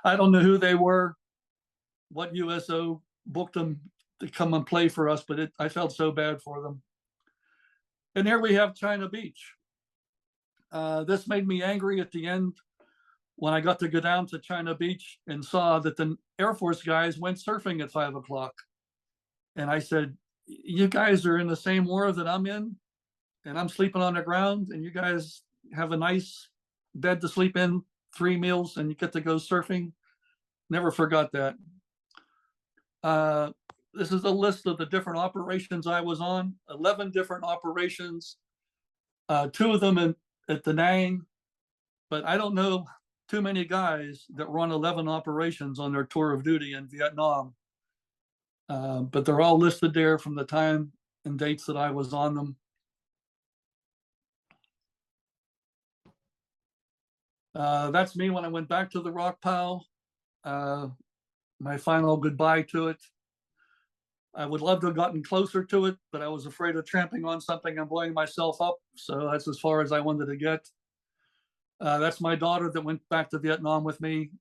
I don't know who they were, what USO booked them to come and play for us, but I felt so bad for them. And here we have China Beach. This made me angry at the end when I got to go down to China Beach and saw that the Air Force guys went surfing at 5 o'clock. And I said, you guys are in the same war that I'm in, and I'm sleeping on the ground, and you guys have a nice bed to sleep in, 3 meals, and you get to go surfing. Never forgot that. This is a list of the different operations I was on, 11 different operations, 2 of them at Danang, but I don't know too many guys that run 11 operations on their tour of duty in Vietnam. But they're all listed there from the time and dates that I was on them. That's me when I went back to the rock pile. My final goodbye to it. I would love to have gotten closer to it, but I was afraid of tramping on something and blowing myself up. So that's as far as I wanted to get. That's my daughter that went back to Vietnam with me,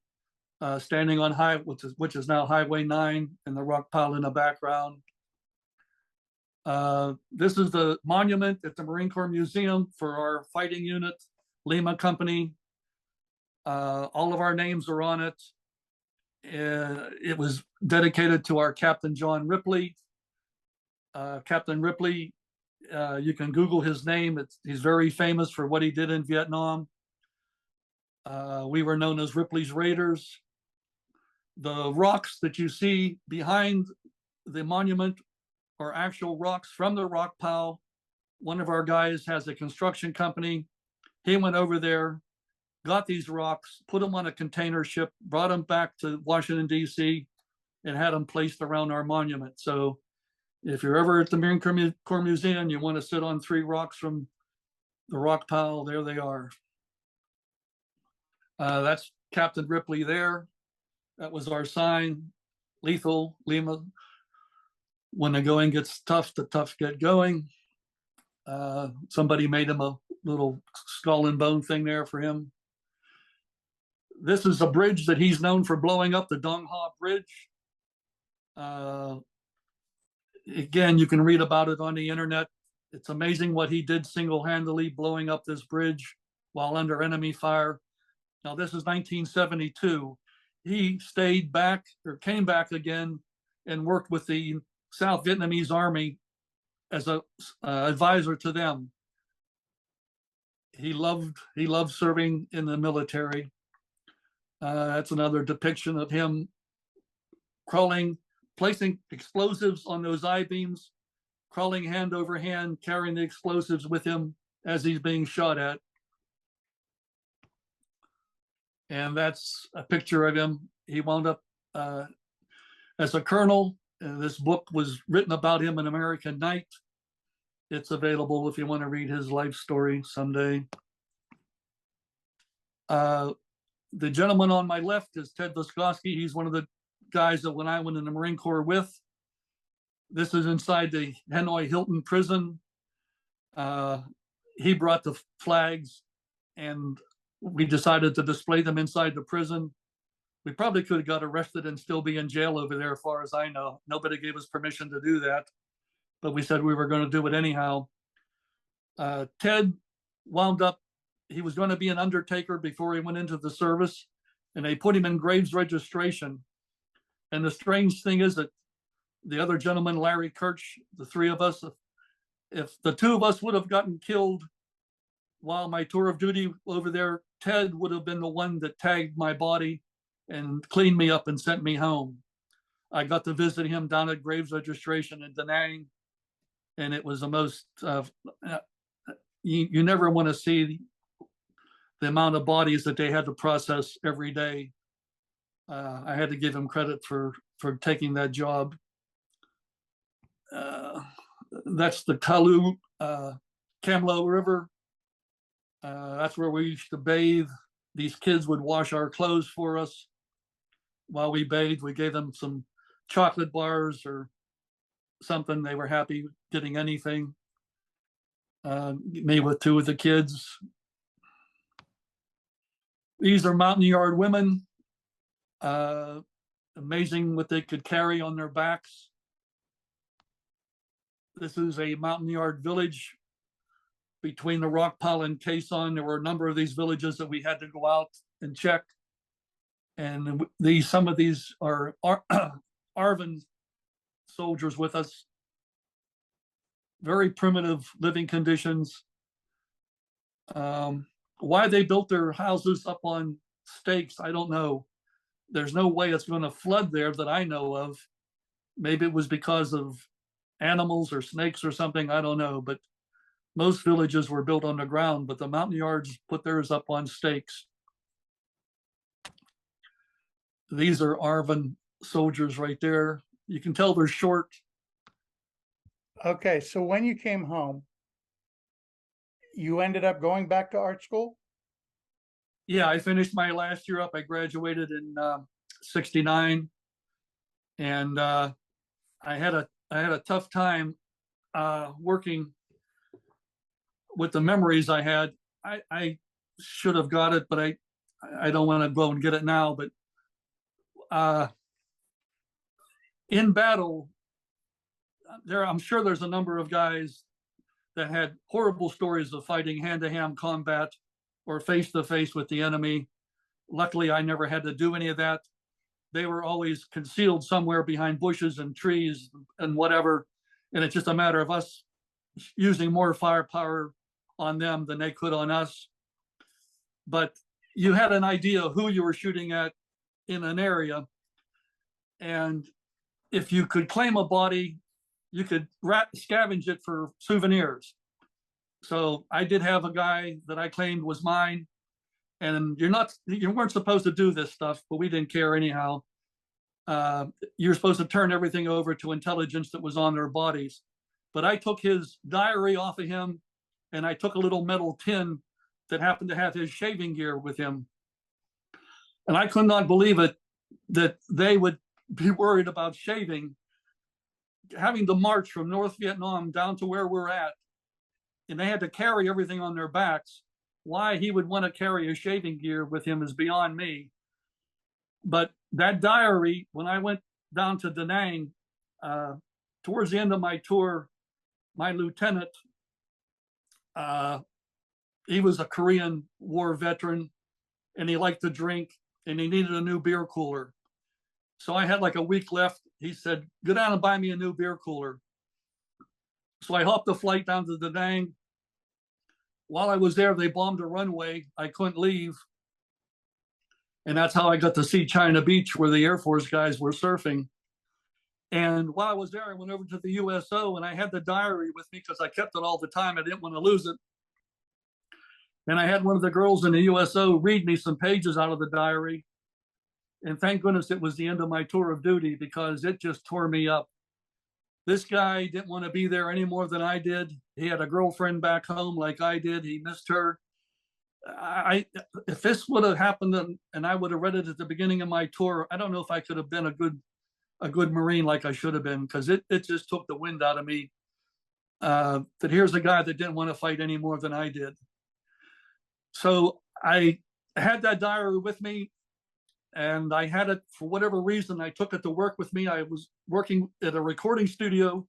standing on which is now Highway 9, and the rock pile in the background. This is the monument at the Marine Corps Museum for our fighting unit, Lima Company. All of our names are on it. It was dedicated to our Captain John Ripley. Captain Ripley, you can Google his name. He's very famous for what he did in Vietnam. We were known as Ripley's Raiders. The rocks that you see behind the monument are actual rocks from the rock pile. One of our guys has a construction company. He went over there, got these rocks, put them on a container ship, brought them back to Washington, D.C., and had them placed around our monument. So if you're ever at the Marine Corps Museum, you want to sit on 3 rocks from the rock pile, there they are. That's Captain Ripley there. That was our sign, lethal, Lima. When the going gets tough, the tough get going. Somebody made him a little skull and bone thing there for him. This is a bridge that he's known for blowing up, the Dong Ha Bridge. Again, you can read about it on the internet. It's amazing what he did single-handedly, blowing up this bridge while under enemy fire. Now, this is 1972. He stayed back or came back again and worked with the South Vietnamese Army as a advisor to them. He loved serving in the military. That's another depiction of him crawling, placing explosives on those I-beams, crawling hand over hand, carrying the explosives with him as he's being shot at. And that's a picture of him. He wound up as a colonel. This book was written about him in American Night. It's available if you want to read his life story someday. The gentleman on my left is Ted Voskoski. He's one of the guys that when I went in the Marine Corps with. This is inside the Hanoi Hilton prison. He brought the flags and we decided to display them inside the prison. We probably could have got arrested and still be in jail over there, as far as I know. Nobody gave us permission to do that, but we said we were going to do it anyhow. Ted wound up, he was going to be an undertaker before he went into the service, and they put him in graves registration. And the strange thing is that the other gentleman, Larry Kirch, the three of us, if the two of us would have gotten killed while my tour of duty over there, Ted would have been the one that tagged my body and cleaned me up and sent me home. I got to visit him down at graves registration in Danang, and it was the most, you never want to see the amount of bodies that they had to process every day. I had to give him credit for taking that job. That's the Kalu Kamlo River. That's where we used to bathe. These kids would wash our clothes for us while we bathed. We gave them some chocolate bars or something. They were happy getting anything. Me with two of the kids. These are Mountain Yard women. Amazing what they could carry on their backs. This is a Mountain Yard village between the rock pile and Quezon. There were a number of these villages that we had to go out and check. And some of these are Arvin soldiers with us. Very primitive living conditions. Why they built their houses up on stakes, I don't know. There's no way it's going to flood there that I know of. Maybe it was because of animals or snakes or something, I don't know. But most villages were built on the ground, but the Mountain Yards put theirs up on stakes. These are Arvin soldiers right there. You can tell they're short. Okay, so when you came home, you ended up going back to art school? Yeah, I finished my last year up. I graduated in '69, and I had a tough time working with the memories I had. I should have got it, but I don't want to go and get it now. But in battle, I'm sure there's a number of guys that had horrible stories of fighting hand-to-hand combat or face-to-face with the enemy. Luckily, I never had to do any of that. They were always concealed somewhere behind bushes and trees and whatever. And it's just a matter of us using more firepower on them than they could on us. But you had an idea of who you were shooting at in an area. And if you could claim a body, you could scavenge it for souvenirs. So I did have a guy that I claimed was mine. And you weren't supposed to do this stuff, but we didn't care anyhow. You're supposed to turn everything over to intelligence that was on their bodies. But I took his diary off of him, and I took a little metal tin that happened to have his shaving gear with him. And I could not believe it that they would be worried about shaving, having to march from North Vietnam down to where we're at, and they had to carry everything on their backs. Why he would want to carry a shaving gear with him is beyond me. But that diary, when I went down to Danang, towards the end of my tour, my lieutenant, he was a Korean War veteran, and he liked to drink, and he needed a new beer cooler. So I had like a week left. He said, go down and buy me a new beer cooler. So I hopped the flight down to Danang. While I was there, they bombed a runway. I couldn't leave. And that's how I got to see China Beach, where the Air Force guys were surfing. And while I was there, I went over to the USO, and I had the diary with me because I kept it all the time. I didn't want to lose it. And I had one of the girls in the USO read me some pages out of the diary. And thank goodness it was the end of my tour of duty, because it just tore me up. This guy didn't want to be there any more than I did. He had a girlfriend back home like I did. He missed her. If this would have happened and I would have read it at the beginning of my tour, I don't know if I could have been a good Marine like I should have been, because it just took the wind out of me. That here's a guy that didn't want to fight any more than I did. So I had that diary with me, and I had it for whatever reason. I took it to work with me. I was working at a recording studio.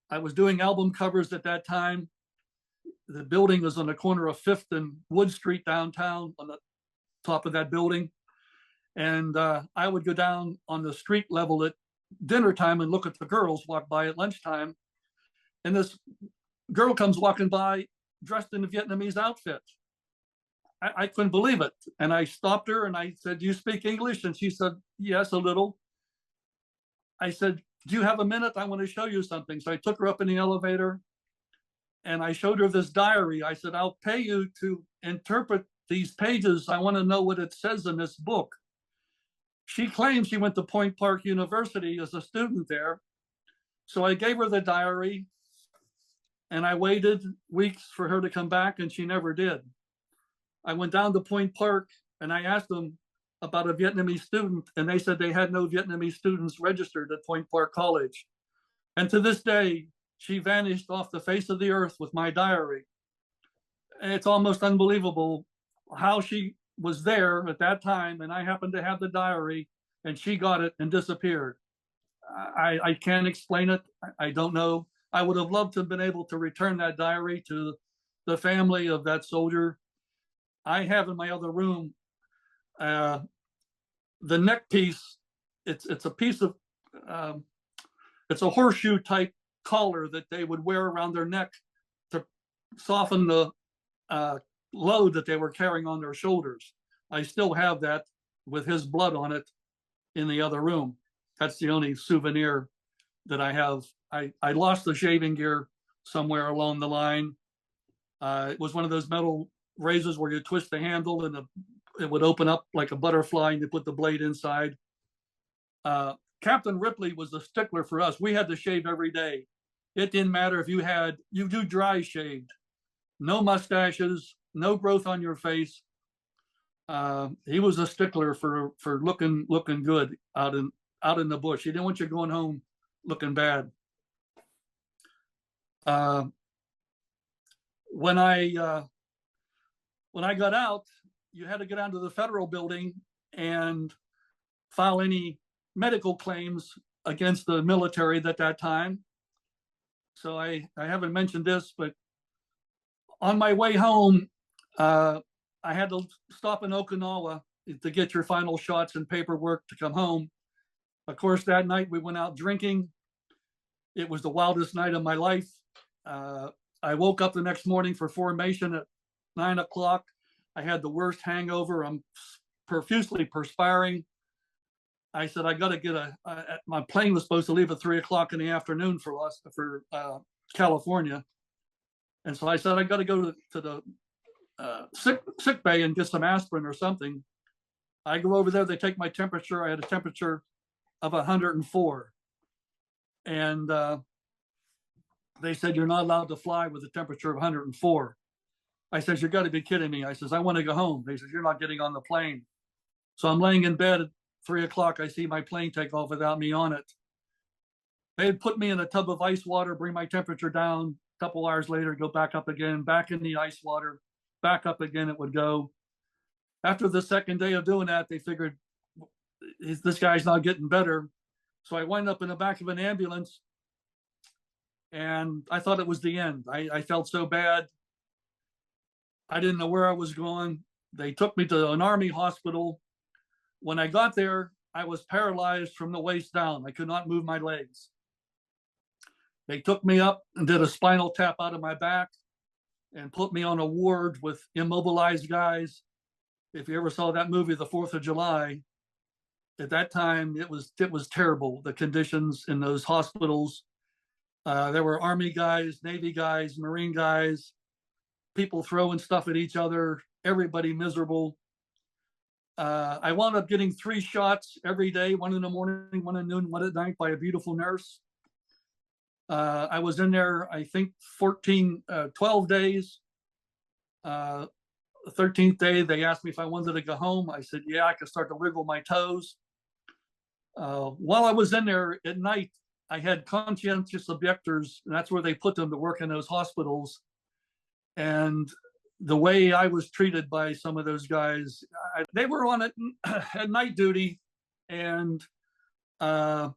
I was doing album covers at that time. The building was on the corner of 5th and Wood Street downtown, on the top of that building. And I would go down on the street level at dinner time and look at the girls walk by at lunchtime. And this girl comes walking by dressed in a Vietnamese outfit. I couldn't believe it. And I stopped her and I said, do you speak English? And she said, yes, a little. I said, do you have a minute? I want to show you something. So I took her up in the elevator and I showed her this diary. I said, I'll pay you to interpret these pages. I want to know what it says in this book. She claims she went to Point Park University as a student there. So I gave her the diary and I waited weeks for her to come back, and she never did. I went down to Point Park and I asked them about a Vietnamese student, and they said they had no Vietnamese students registered at Point Park College. And to this day, she vanished off the face of the earth with my diary. And it's almost unbelievable how she was there at that time, and I happened to have the diary, and she got it and disappeared. I can't explain it. I don't know. I would have loved to have been able to return that diary to the family of that soldier. I have in my other room the neck piece. It's a piece of it's a horseshoe type collar that they would wear around their neck to soften the load that they were carrying on their shoulders. I still have that with his blood on it in the other room. That's the only souvenir that I have. I lost the shaving gear somewhere along the line. It was one of those metal razors where you twist the handle and it would open up like a butterfly and you put the blade inside. Captain Ripley was a stickler for us. We had to shave every day. It didn't matter if you do dry shaved, no mustaches, no growth on your face. He was a stickler for looking good out in the bush. He didn't want you going home looking bad. When I got out, you had to go down to the federal building and file any medical claims against the military at that time. So I haven't mentioned this, but on my way home, I had to stop in Okinawa to get your final shots and paperwork to come home. Of course, that night we went out drinking. It was the wildest night of my life. I woke up the next morning for formation at 9 o'clock. I had the worst hangover. I'm profusely perspiring. I said, I got to get my plane was supposed to leave at 3 o'clock in the afternoon for California. And so I said, I got to go to the sick bay and get some aspirin or something. I go over there, they take my temperature. I had a temperature of 104. And they said, you're not allowed to fly with a temperature of 104. I said, you got to be kidding me. I says, I want to go home. They said, you're not getting on the plane. So I'm laying in bed at 3 o'clock. I see my plane take off without me on it. They had put me in a tub of ice water, bring my temperature down. A couple hours later, go back up again, back in the ice water, back up again, it would go. After the second day of doing that, they figured this guy's not getting better. So I wind up in the back of an ambulance, and I thought it was the end. I felt so bad. I didn't know where I was going. They took me to an Army hospital. When I got there, I was paralyzed from the waist down. I could not move my legs. They took me up and did a spinal tap out of my back and put me on a ward with immobilized guys. If you ever saw that movie, The 4th of July, at that time, it was terrible, the conditions in those hospitals. There were Army guys, Navy guys, Marine guys, people throwing stuff at each other, everybody miserable. I wound up getting 3 shots every day, 1 in the morning, 1 at noon, 1 at night, by a beautiful nurse. I was in there, I think 12 days. The 13th day, they asked me if I wanted to go home. I said, yeah, I could start to wiggle my toes. While I was in there at night, I had conscientious objectors, and that's where they put them to work in those hospitals. And the way I was treated by some of those guys, they were on it at night duty, and I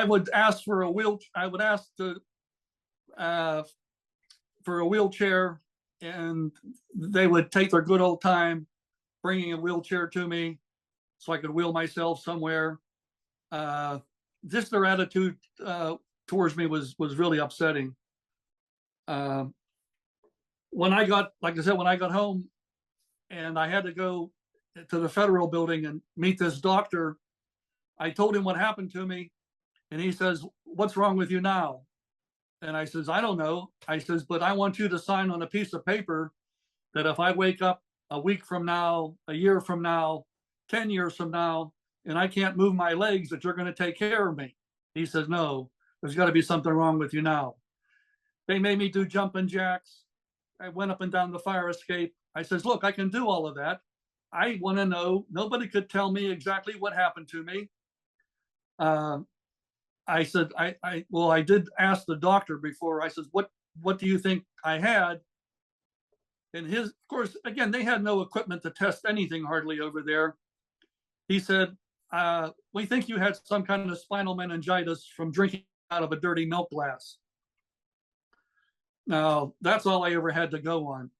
would ask for a wheelchair. I would ask for a wheelchair, and they would take their good old time bringing a wheelchair to me so I could wheel myself somewhere. Just their attitude towards me was really upsetting. When I got home and I had to go to the federal building and meet this doctor, I told him what happened to me, and he says, "What's wrong with you now?" And I says, "I don't know." I says, "But I want you to sign on a piece of paper that if I wake up a week from now, a year from now, 10 years from now, and I can't move my legs, that you're going to take care of me." He says, "No, there's got to be something wrong with you now." They made me do jumping jacks. I went up and down the fire escape. I says, "Look, I can do all of that. I want to know." Nobody could tell me exactly what happened to me. I said, I did ask the doctor before. I says, what do you think I had? And of course, again, they had no equipment to test anything hardly over there. He said, "We think you had some kind of spinal meningitis from drinking out of a dirty milk glass." Now, that's all I ever had to go on.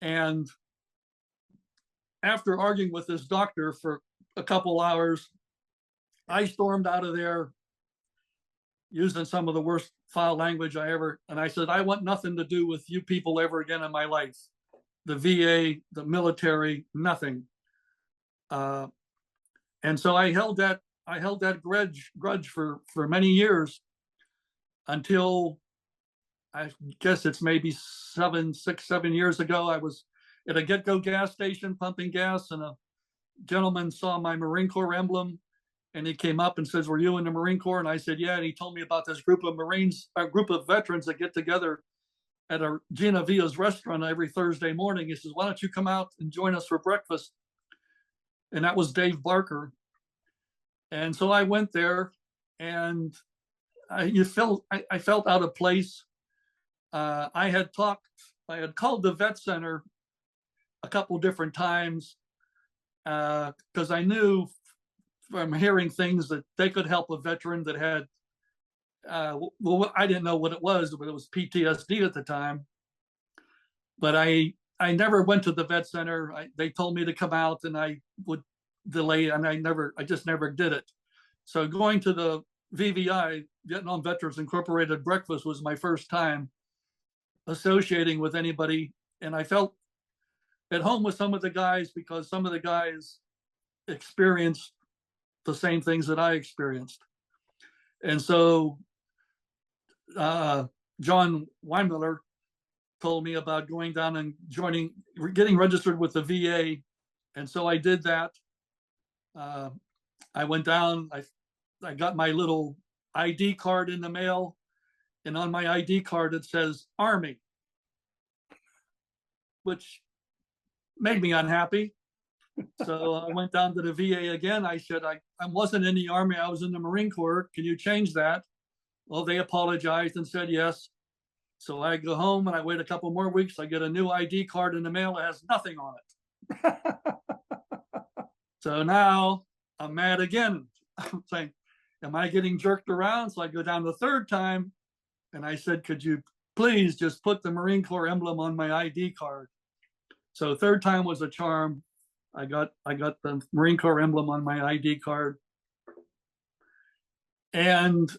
And after arguing with this doctor for a couple hours, I stormed out of there using some of the worst foul language and I said, "I want nothing to do with you people ever again in my life. The VA, the military, nothing." And so I held that grudge for many years, until I guess it's maybe 7 years ago. I was at a Get-Go gas station pumping gas, and a gentleman saw my Marine Corps emblem, and he came up and says, "Were you in the Marine Corps?" And I said, "Yeah." And he told me about this group of veterans that get together at a Gina Villa's restaurant every Thursday morning. He says, "Why don't you come out and join us for breakfast?" And that was Dave Barker. And so I went there, and I felt out of place. I had called the vet center a couple different times, because I knew from hearing things that they could help a veteran that had, I didn't know what it was, but it was PTSD at the time. But I never went to the vet center. They told me to come out, and I would delay, and I just never did it. So going to the VVI, Vietnam Veterans Incorporated breakfast, was my first time associating with anybody. And I felt at home with some of the guys, because some of the guys experienced the same things that I experienced. And so John Weinmiller told me about going down and getting registered with the VA. And so I did that. I went down, I got my little ID card in the mail, and on my ID card it says Army, which made me unhappy. So I went down to the VA again. I said, I wasn't in the Army, I was in the Marine Corps. Can you change that? Well, they apologized and said yes. So I go home and I wait a couple more weeks. I get a new ID card in the mail. It has nothing on it. So now I'm mad again. I'm saying, am I getting jerked around? So I go down the third time and I said, could you please just put the Marine Corps emblem on my ID card? So third time was a charm. I got the Marine Corps emblem on my ID card. And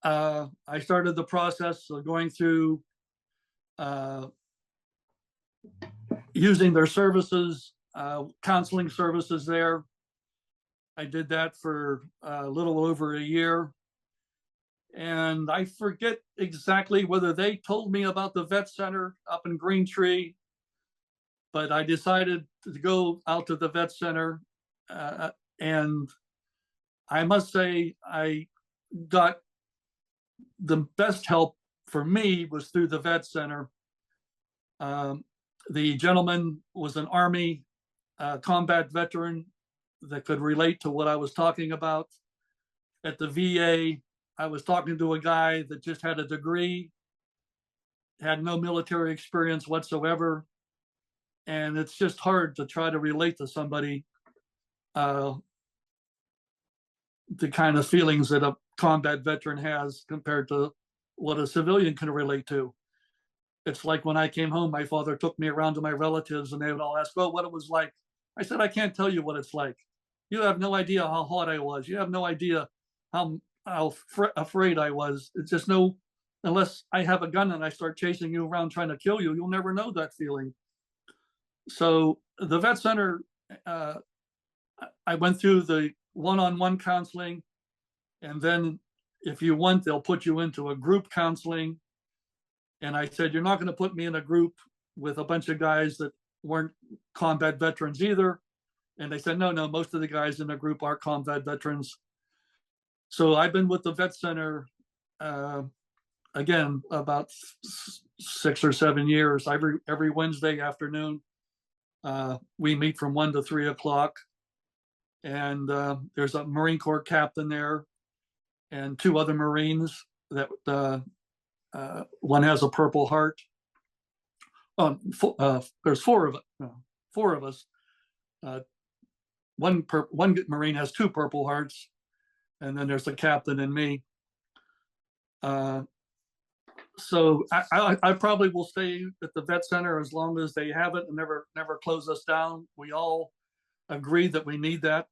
I started the process of going through using their services, counseling services there. I did that for a little over a year. And I forget exactly whether they told me about the vet center up in Green Tree, but I decided to go out to the vet center. And I must say, I got the best help for me was through the vet center. The gentleman was an Army combat veteran that could relate to what I was talking about. At the VA, I was talking to a guy that just had a degree, had no military experience whatsoever. And it's just hard to try to relate to somebody the kind of feelings that a combat veteran has compared to what a civilian can relate to. It's like when I came home, my father took me around to my relatives and they would all ask, well, what it was like. I said, I can't tell you what it's like. You have no idea how hot I was. You have no idea how afraid I was. It's just no, unless I have a gun and I start chasing you around trying to kill you, you'll never know that feeling. So the vet center, I went through the one-on-one counseling, and then if you want, they'll put you into a group counseling. And I said, you're not going to put me in a group with a bunch of guys that weren't combat veterans either. And they said, no, most of the guys in the group are combat veterans. So I've been with the vet center, again, about 6 or 7 years. Every Wednesday afternoon, we meet from 1 to 3 o'clock. And there's a Marine Corps captain there and 2 other Marines that one has a Purple Heart. There's 4 of us. One Marine has 2 Purple Hearts, and then there's the captain and me. So I probably will stay at the vet center as long as they have it and never close us down. We all agree that we need that.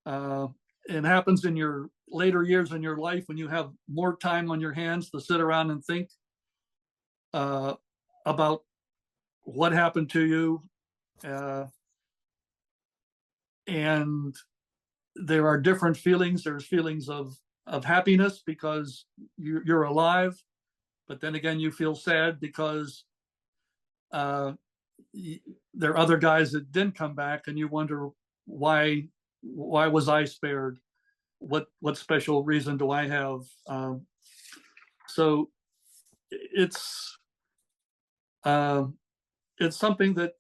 It happens in your later years in your life when you have more time on your hands to sit around and think about what happened to you. And there are different feelings. There's feelings of happiness because you're alive, but then again, you feel sad because there are other guys that didn't come back, and you wonder why was I spared? What special reason do I have? So it's something that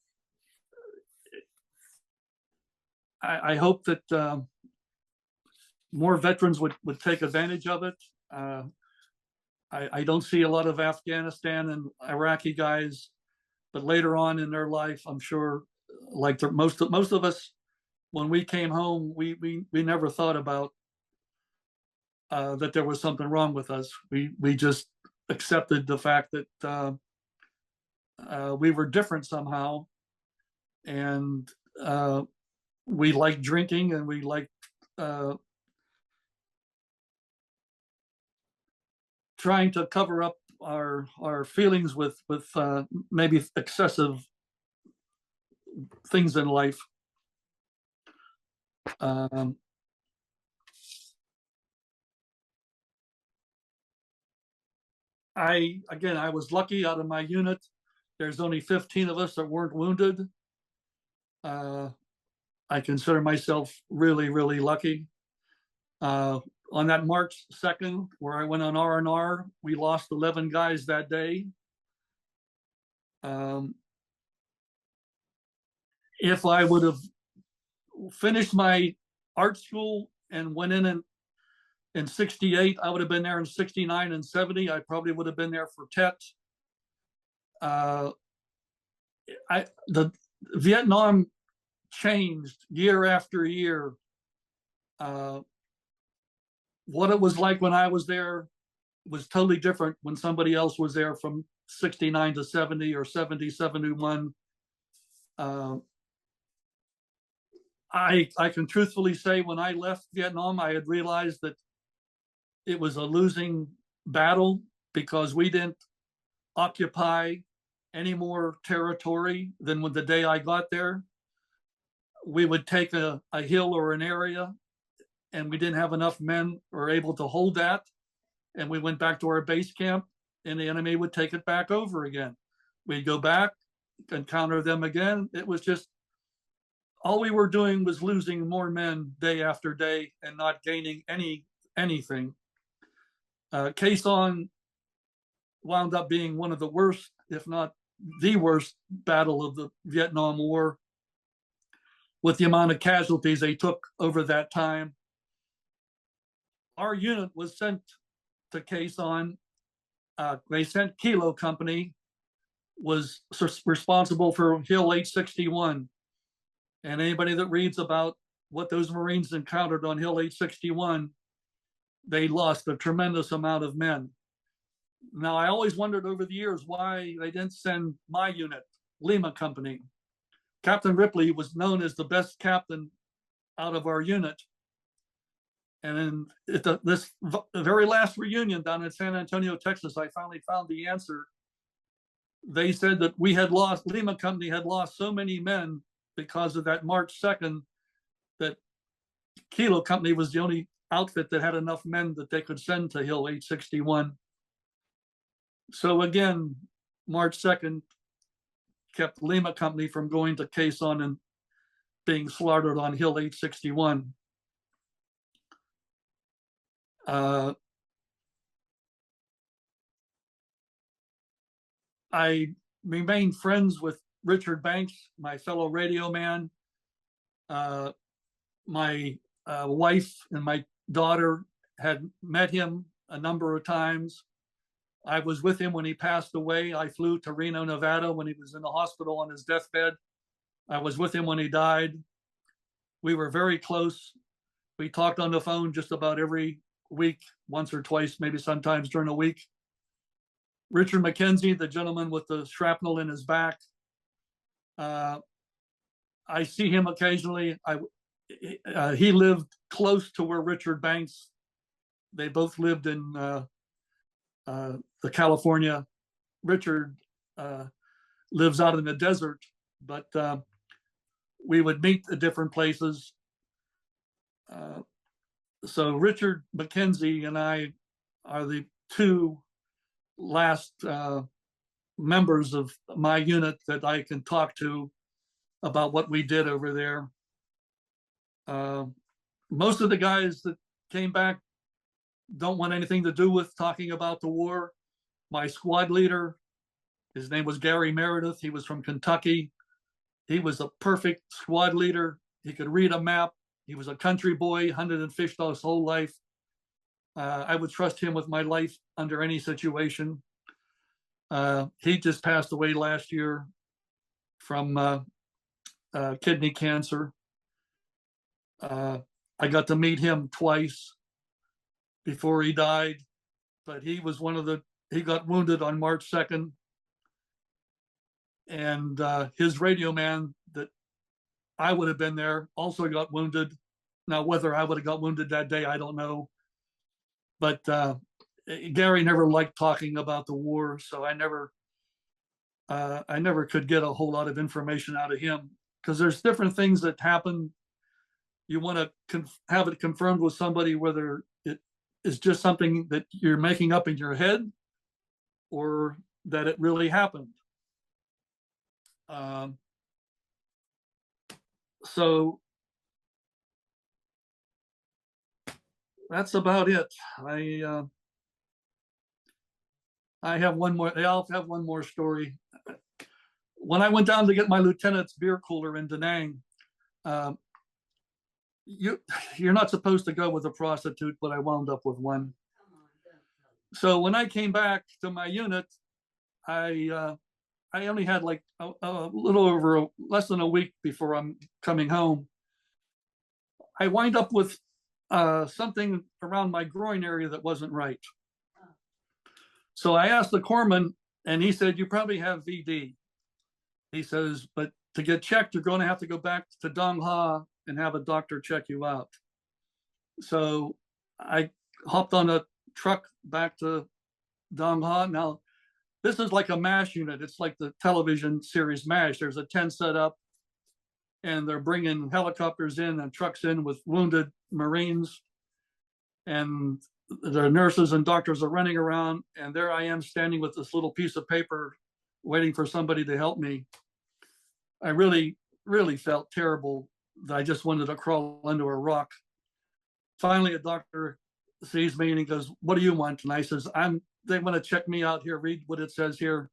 I hope that more veterans would take advantage of it. I don't see a lot of Afghanistan and Iraqi guys, but later on in their life, I'm sure, like most of us, when we came home, we never thought about that there was something wrong with us. We just accepted the fact that we were different somehow, and we liked drinking, and we liked trying to cover up our feelings with maybe excessive things in life. I was lucky. Out of my unit, there's only 15 of us that weren't wounded. I consider myself really, really lucky. On that March 2nd, where I went on R&R, we lost 11 guys that day. if I would have finished my art school and went in 68, I would have been there in 69 and 70. I probably would have been there for Tet. The Vietnam changed year after year. What it was like when I was there was totally different when somebody else was there from 69 to 70 or 70, 71. I can truthfully say when I left Vietnam, I had realized that it was a losing battle because we didn't occupy any more territory than when the day I got there. We would take a hill or an area, and we didn't have enough men or able to hold that. And we went back to our base camp, and the enemy would take it back over again. We'd go back, encounter them again. It was just, all we were doing was losing more men day after day and not gaining anything. Khe Sanh wound up being one of the worst, if not the worst, battle of the Vietnam War, with the amount of casualties they took over that time. Our unit was sent to Khe Sanh. They sent Kilo Company, was responsible for Hill 861. And anybody that reads about what those Marines encountered on Hill 861, they lost a tremendous amount of men. Now, I always wondered over the years why they didn't send my unit, Lima Company. Captain Ripley was known as the best captain out of our unit. And at this very last reunion down in San Antonio, Texas, I finally found the answer. They said that Lima Company had lost so many men because of that March 2nd that Kilo Company was the only outfit that had enough men that they could send to Hill 861. So again, March 2nd kept Lima Company from going to Khe Sanh and being slaughtered on Hill 861. I remained friends with Richard Banks, my fellow radio man. My wife and my daughter had met him a number of times. I was with him when he passed away. I flew to Reno, Nevada when he was in the hospital on his deathbed. I was with him when he died. We were very close. We talked on the phone just about every week, once or twice, maybe sometimes during a week. Richard McKenzie, the gentleman with the shrapnel in his back, I see him occasionally. He lived close to where Richard Banks, they both lived in the California. Richard lives out in the desert, but we would meet at different places. So Richard McKenzie and I are the two last members of my unit that I can talk to about what we did over there. Most of the guys that came back don't want anything to do with talking about the war. My squad leader, his name was Gary Meredith. He was from Kentucky. He was a perfect squad leader. He could read a map. He was a country boy, hunted and fished all his whole life. I would trust him with my life under any situation. He just passed away last year from kidney cancer. I got to meet him twice before he died, but he was he got wounded on March 2nd. And his radio man that I would have been there also got wounded. Now, whether I would have got wounded that day, I don't know. But Gary never liked talking about the war, so I never could get a whole lot of information out of him, because there's different things that happen. You want to have it confirmed with somebody, whether it is just something that you're making up in your head or that it really happened. So that's about it. I have one more. I'll have one more story. when I went down to get my lieutenant's beer cooler in Danang, um, you're not supposed to go with a prostitute, but I wound up with one. So when I came back to my unit, I only had like a little over less than a week before I'm coming home. I wind up with something around my groin area that wasn't right. So I asked the corpsman, and he said, "You probably have VD." He says, "But to get checked, you're going to have to go back to Dong Ha and have a doctor check you out." So I hopped on a truck back to Dong Ha. Now, this is like a MASH unit. It's like the television series MASH. There's a tent set up, and they're bringing helicopters in and trucks in with wounded Marines. And the nurses and doctors are running around. And there I am standing with this little piece of paper, waiting for somebody to help me. I really, really felt terrible that I just wanted to crawl under a rock. Finally, a doctor sees me and he goes, "What do you want?" And I says, "They want to check me out here. Read what it says here."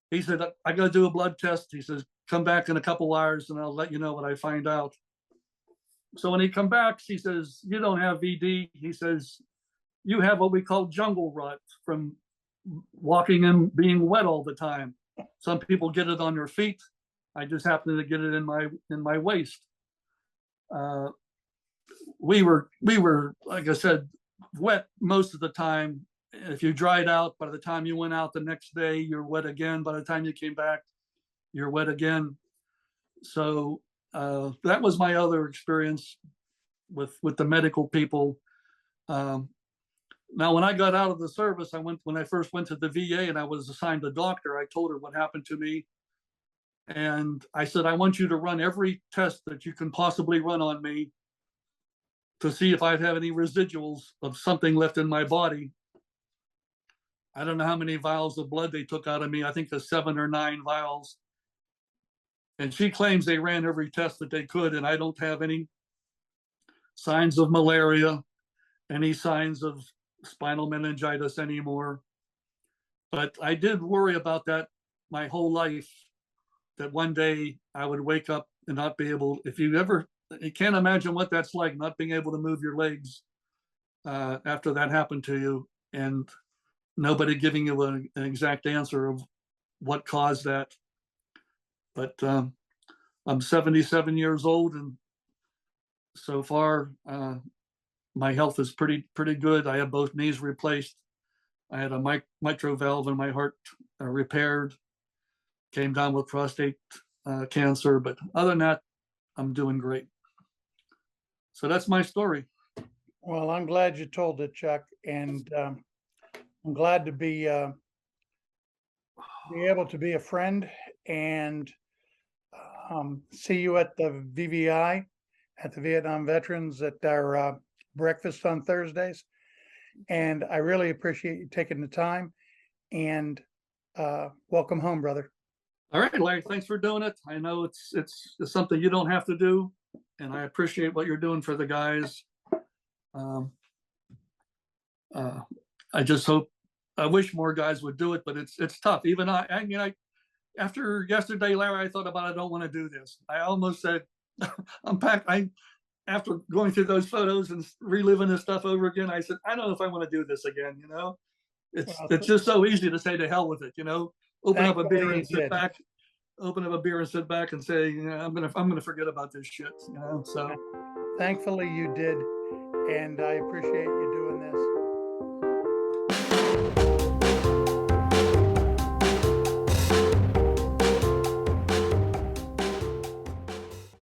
He said, "I got to do a blood test." He says, "Come back in a couple hours and I'll let you know what I find out." So when he come back, he says, "You don't have VD." He says, "You have what we call jungle rut from walking and being wet all the time. Some people get it on their feet. I just happen to get it in my waist." We were, like I said, wet most of the time. If you dried out, by the time you went out the next day, you're wet again. By the time you came back, you're wet again. So that was my other experience with the medical people. Now, when I got out of the service, when I first went to the VA and I was assigned a doctor, I told her what happened to me. And I said, "I want you to run every test that you can possibly run on me to see if I'd have any residuals of something left in my body." I don't know how many vials of blood they took out of me. I think there's 7 or 9 vials. And she claims they ran every test that they could, and I don't have any signs of malaria, any signs of spinal meningitis anymore. But I did worry about that my whole life, that one day I would wake up and not be able, you can't imagine what that's like, not being able to move your legs after that happened to you, and nobody giving you an exact answer of what caused that. But I'm 77 years old, and so far my health is pretty good. I have both knees replaced. I had a mitral valve in my heart repaired. Came down with prostate cancer, but other than that, I'm doing great. So that's my story. Well, I'm glad you told it, Chuck, and I'm glad to be able to be a friend and see you at the VVI, at the Vietnam Veterans, at our breakfast on Thursdays. And I really appreciate you taking the time, and welcome home, brother. All right, Larry, thanks for doing it. I know it's something you don't have to do, and I appreciate what you're doing for the guys. I wish more guys would do it, but it's tough. Even I after yesterday, Larry, I thought about, I don't want to do this. I almost said, after going through those photos and reliving this stuff over again, I said, I don't know if I want to do this again. It's just so easy to say to hell with it. Open up a beer and sit back. Open up a beer and sit back and say, I'm gonna forget about this shit. So thankfully you did, and I appreciate you doing this.